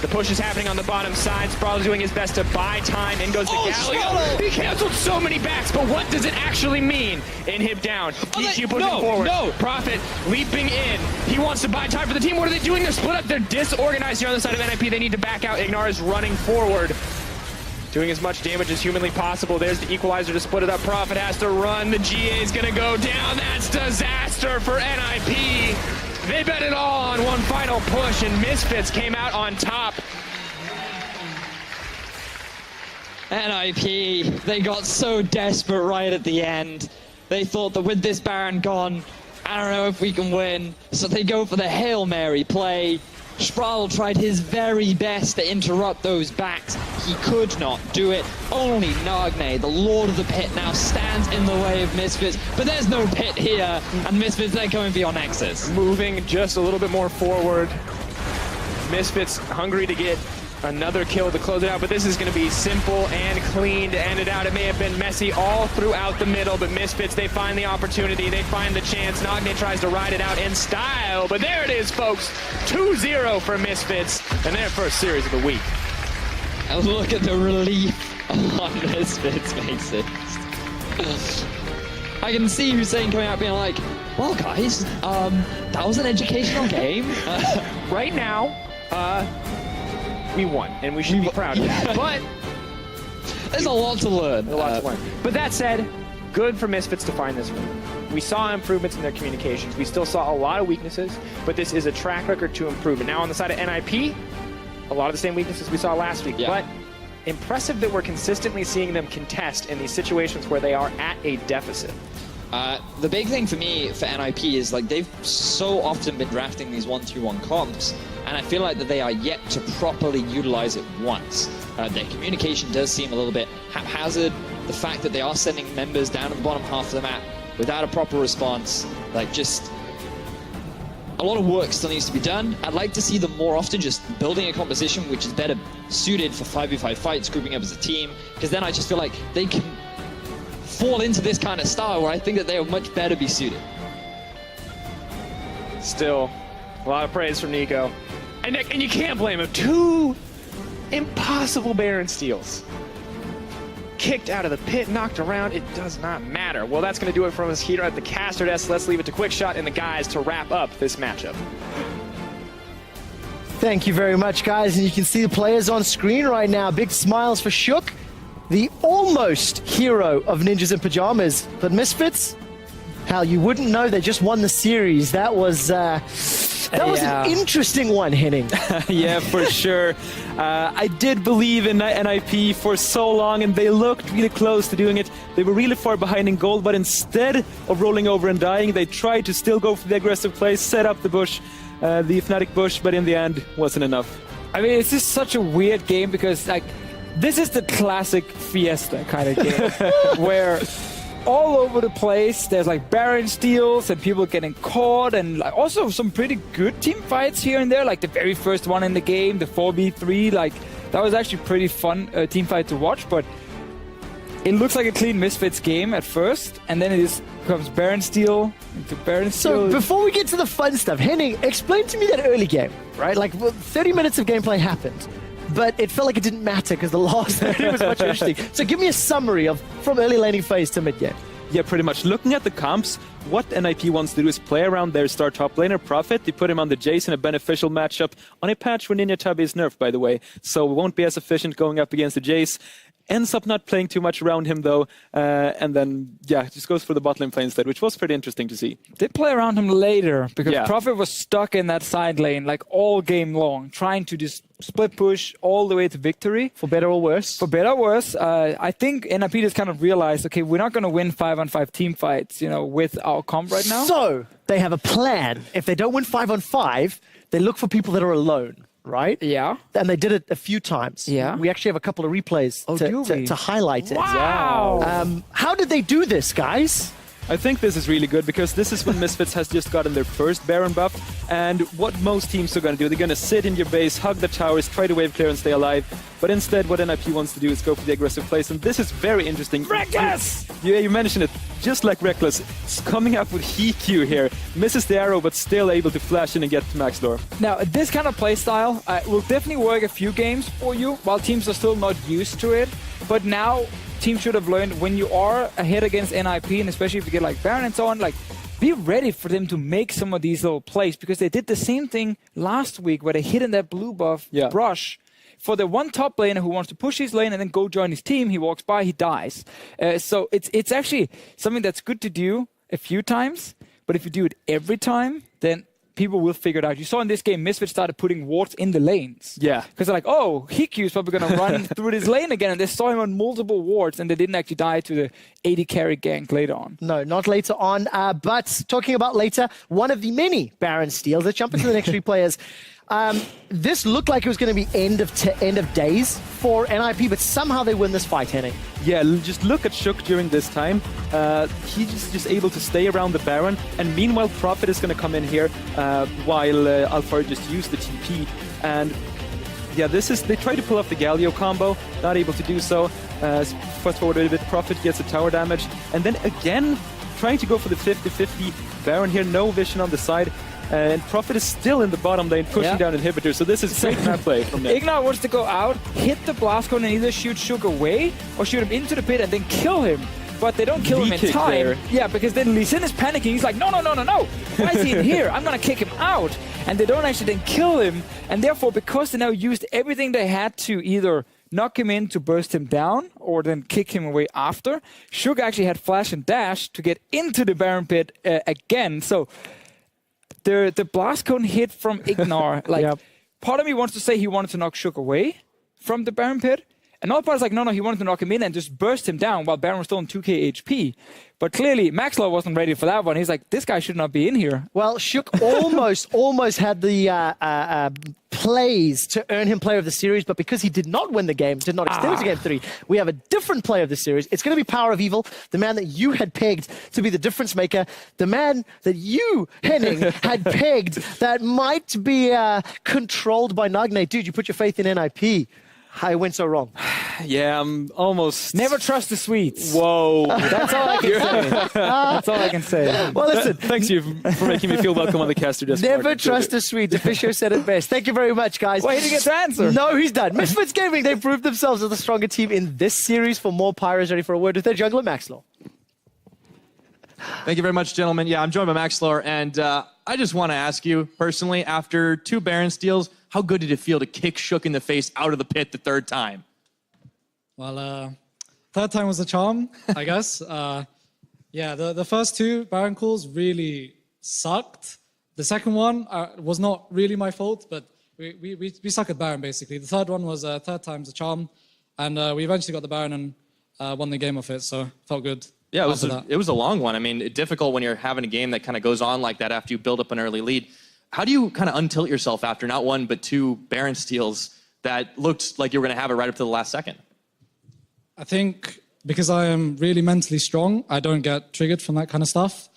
The push is happening on the bottom side. Sprawl's doing his best to buy time. In goes the Galio. He canceled so many backs, but what does it actually mean? Inhib down. EQ pushing forward. Prophet leaping in. He wants to buy time for the team. What are they doing? They're split up. They're disorganized here on the side of NiP. They need to back out. Ignar is running forward, doing as much damage as humanly possible. There's the equalizer to split it up. Prophet has to run. The GA is going to go down. That's disaster for NiP. They bet it all on one final push, and Misfits came out on top. NiP, they got so desperate right at the end. They thought that with this Baron gone, I don't know if we can win. So they go for the Hail Mary play. Sprawl tried his very best to interrupt those backs. He could not do it. Only Nagne, the Lord of the Pit, now stands in the way of Misfits. But there's no pit here, and Misfits, they're going for your Nexus. Moving just a little bit more forward. Misfits hungry to get another kill to close it out, but this is going to be simple and clean to end it out. It may have been messy all throughout the middle, but Misfits, they find the opportunity, they find the chance. Nagne tries to ride it out in style, but there it is, folks. 2-0 for Misfits, and their first series of the week. And look at the relief on Misfits' faces. I can see Hussein coming out being like, well, guys, that was an educational game. Right now, we won, and we should be proud of that. But there's a lot to learn. But that said, good for Misfits to find this win. We saw improvements in their communications. We still saw a lot of weaknesses, but this is a track record to improve. And now on the side of NiP, a lot of the same weaknesses we saw last week. Yeah. But impressive that we're consistently seeing them contest in these situations where they are at a deficit. The big thing for me for NiP is like they've so often been drafting these 1-2-1 comps, and I feel like that they are yet to properly utilize it once. Their communication does seem a little bit haphazard. The fact that they are sending members down to the bottom half of the map without a proper response, like just a lot of work still needs to be done. I'd like to see them more often just building a composition which is better suited for 5v5 fights, grouping up as a team, because then I just feel like they can fall into this kind of style where I think that they would much better be suited. Still, a lot of praise from Nico. And you can't blame him. 2 impossible Baron steals. Kicked out of the pit, knocked around, it does not matter. Well, that's going to do it from us here at the Caster Desk. Let's leave it to Quickshot and the guys to wrap up this matchup. Thank you very much, guys. And you can see the players on screen right now. Big smiles for Shook, the almost hero of Ninjas in Pyjamas. But Misfits, Hal, you wouldn't know they just won the series. That was an interesting one, Henning. Yeah, for sure. I did believe in NiP for so long, and they looked really close to doing it. They were really far behind in gold, but instead of rolling over and dying, they tried to still go for the aggressive play, set up the bush, the Fnatic bush, but in the end, wasn't enough. I mean, it's just such a weird game because, like, this is the classic Fiesta kind of game where all over the place there's like Baron steals and people getting caught, and like, also some pretty good team fights here and there. Like the very first one in the game, the 4v3, like that was actually pretty fun team fight to watch. But it looks like a clean Misfits game at first, and then it just becomes Baron steal into Baron steal. So before we get to the fun stuff, Henning, explain to me that early game, right? Like 30 minutes of gameplay happened, but it felt like it didn't matter because the last 30 was much interesting. So give me a summary of from early laning phase to mid game. Yeah, pretty much. Looking at the comps, what NiP wants to do is play around their star top laner, Prophet. They put him on the Jace in a beneficial matchup on a patch where Ninja Tabi is nerfed, by the way. So it won't be as efficient going up against the Jace. Ends up not playing too much around him, though. And then, yeah, just goes for the bot lane play instead, which was pretty interesting to see. Did play around him later because Prophet was stuck in that side lane like all game long, trying to just split push all the way to victory. For better or worse? For better or worse. I think NiP just kind of realized, okay, we're not going to win 5-on-5 team fights, you know, with our comp right now. So they have a plan. If they don't win 5-on-5, they look for people that are alone. Right? Yeah. And they did it a few times. Yeah. We actually have a couple of replays to highlight it. Wow. How did they do this, guys? I think this is really good because this is when Misfits has just gotten their first Baron buff, and what most teams are going to do, they're going to sit in your base, hug the towers, try to wave clear and stay alive. But instead, what NiP wants to do is go for the aggressive plays, and this is very interesting. Reckless! Yeah, you mentioned it. Just like Reckless, it's coming up with HQ here. Misses the arrow, but still able to flash in and get to max door. Now, this kind of playstyle will definitely work a few games for you, while teams are still not used to it. But now, teams should have learned when you are ahead against NiP, and especially if you get like Baron and so on, like be ready for them to make some of these little plays, because they did the same thing last week where they hit in that blue buff brush. For the one top laner who wants to push his lane and then go join his team, he walks by, he dies. So it's actually something that's good to do a few times, but if you do it every time, then people will figure it out. You saw in this game, Misfits started putting wards in the lanes. Yeah. Because they're like, oh, Hiku is probably going to run through this lane again. And they saw him on multiple wards, and they didn't actually die to the 80 carry gank later on. No, not later on. But talking about later, one of the many Baron steals. Let's jump into the next three players. This looked like it was going to be end of days for NiP, but somehow they win this fight, Henning. Yeah, just look at Shook during this time. He's just able to stay around the Baron, and meanwhile Prophet is going to come in here while Alfar just used the TP. And yeah, they try to pull off the Galio combo, not able to do so. Fast forward a little bit, Prophet gets the tower damage, and then again trying to go for the 50-50 Baron here, no vision on the side. And Prophet is still in the bottom lane, pushing down inhibitors. So this is great map play from NiP. Ignite wants to go out, hit the blast cone, and either shoot Shook away or shoot him into the pit and then kill him. But they don't kill him in time. There. Yeah, because then Lee Sin is panicking. He's like, no. Why is he in here? I'm going to kick him out. And they don't actually then kill him. And therefore, because they now used everything they had to either knock him in to burst him down or then kick him away after, Shook actually had flash and dash to get into the Baron pit again. So the blast cone hit from Ignar, like part of me wants to say he wanted to knock Shook away from the Baron pit. Another part is like, no, he wanted to knock him in and just burst him down while Baron was still on 2k HP. But clearly, Maxlaw wasn't ready for that one. He's like, this guy should not be in here. Well, Shook almost had the plays to earn him player of the series, but because he did not win the game, did not extend it to game 3, we have a different player of the series. It's going to be Power of Evil, the man that you had pegged to be the difference maker, the man that you, Henning, had pegged that might be controlled by Nagne. Dude, you put your faith in NiP. How it went so wrong? Yeah, I'm almost... Never trust the Swedes. Whoa. That's all I can say. That's all I can say. Well, listen. Thanks you for making me feel welcome on the caster Discord. Never trust the Swedes. Officio said it best. Thank you very much, guys. Well, he didn't get to answer. No, he's done. Misfits Gaming, they proved themselves as the stronger team in this series. For more, Pyros ready for a word with their jungler, Maxlaw. Thank you very much, gentlemen. Yeah, I'm joined by Maxlaw, and I just want to ask you, personally, after 2 Baron steals, how good did it feel to kick Shook in the face out of the pit the 3rd time? Well, 3rd time was a charm, I guess. Yeah, the first 2 Baron calls really sucked. The second one was not really my fault, but we suck at Baron, basically. The 3rd one was 3rd time's a charm, and we eventually got the Baron and won the game off it, so felt good. Yeah, it was a long one. I mean, difficult when you're having a game that kind of goes on like that after you build up an early lead. How do you kind of untilt yourself after not one, but two Baron steals that looked like you were going to have it right up to the last second? I think because I am really mentally strong, I don't get triggered from that kind of stuff.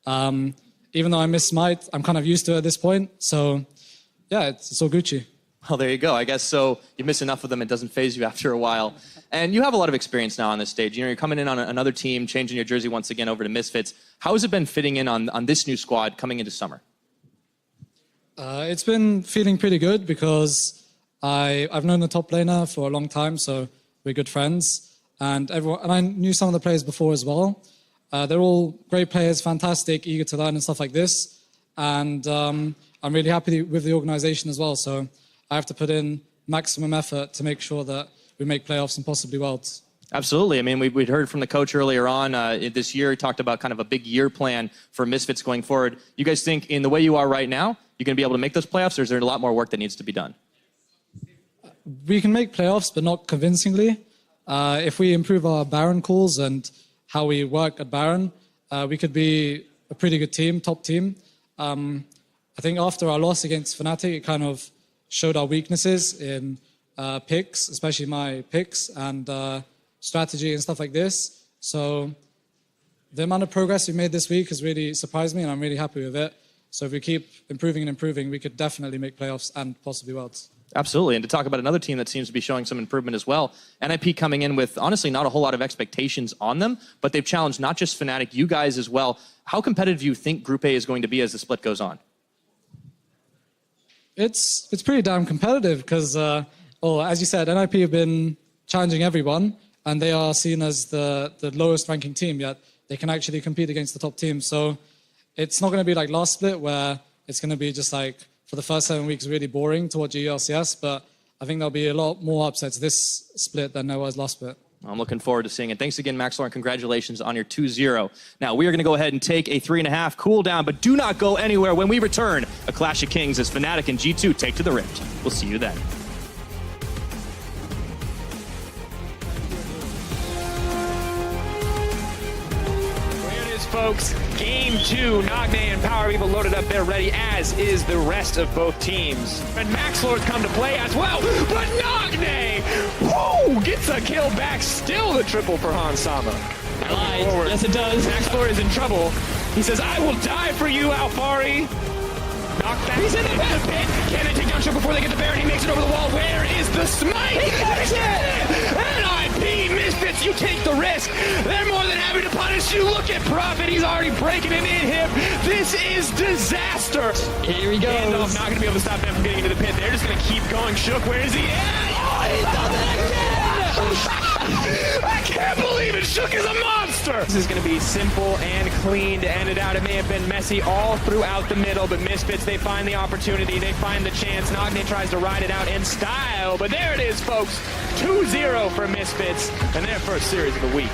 Even though I miss Smite, I'm kind of used to it at this point. So, yeah, it's all Gucci. Well, there you go. I guess so. You miss enough of them, it doesn't phase you after a while. And you have a lot of experience now on this stage. You know, you're coming in on another team, changing your jersey once again over to Misfits. How has it been fitting in on this new squad coming into summer? It's been feeling pretty good because I've known the top laner for a long time, so we're good friends. And I knew some of the players before as well. They're all great players, fantastic, eager to learn and stuff like this. And I'm really happy with the organization as well. So I have to put in maximum effort to make sure that we make playoffs and possibly worlds. Absolutely. I mean, we'd heard from the coach earlier on this year. He talked about kind of a big year plan for Misfits going forward. You guys think in the way you are right now, you're going to be able to make those playoffs, or is there a lot more work that needs to be done? We can make playoffs, but not convincingly. If we improve our Baron calls and how we work at Baron, we could be a pretty good team, top team. I think after our loss against Fnatic, it kind of showed our weaknesses in picks, especially my picks and strategy and stuff like this. So the amount of progress we made this week has really surprised me, and I'm really happy with it. So if we keep improving and improving, we could definitely make playoffs and possibly worlds. Absolutely. And to talk about another team that seems to be showing some improvement as well, NiP coming in with, honestly, not a whole lot of expectations on them, but they've challenged not just Fnatic, you guys as well. How competitive do you think Group A is going to be as the split goes on? It's pretty damn competitive because, as you said, NiP have been challenging everyone, and they are seen as the lowest ranking team, yet they can actually compete against the top teams. So it's not going to be like last split where it's going to be just like, for the first 7 weeks, really boring to watch LCS, but I think there'll be a lot more upsets this split than there was last split. I'm looking forward to seeing it. Thanks again, Maxlor, and congratulations on your 2-0. Now, we are going to go ahead and take a 3.5 cool down, but do not go anywhere when we return. A Clash of Kings as Fnatic and G2 take to the Rift. We'll see you then. Folks, game 2, Nagne and Power People loaded up there ready, as is the rest of both teams. And Maxlor's come to play as well, but Nagne, woo, gets a kill back, still the triple for Hans Sama. I lied. Yes, it does. Maxlor is in trouble. He says, I will die for you, Alfari. Knockback. He's in the pit. Can they take down Shook before they get the Baron? He makes it over the wall. Where is the smite? He gets it! NiP, Misfits, you take the risk. They're more than happy to punish you. Look at Prophet. He's already breaking an in-hip. This is disaster. Here he goes. Gandalf not going to be able to stop them from getting into the pit. They're just going to keep going. Shook, where is he? Oh, he's done it again! I can't believe it. Shook is a monster. This is going to be simple and clean to end it out. It may have been messy all throughout the middle, but Misfits, they find the opportunity. They find the chance. Nagne tries to ride it out in style, but there it is, folks. 2-0 for Misfits and their first series of the week.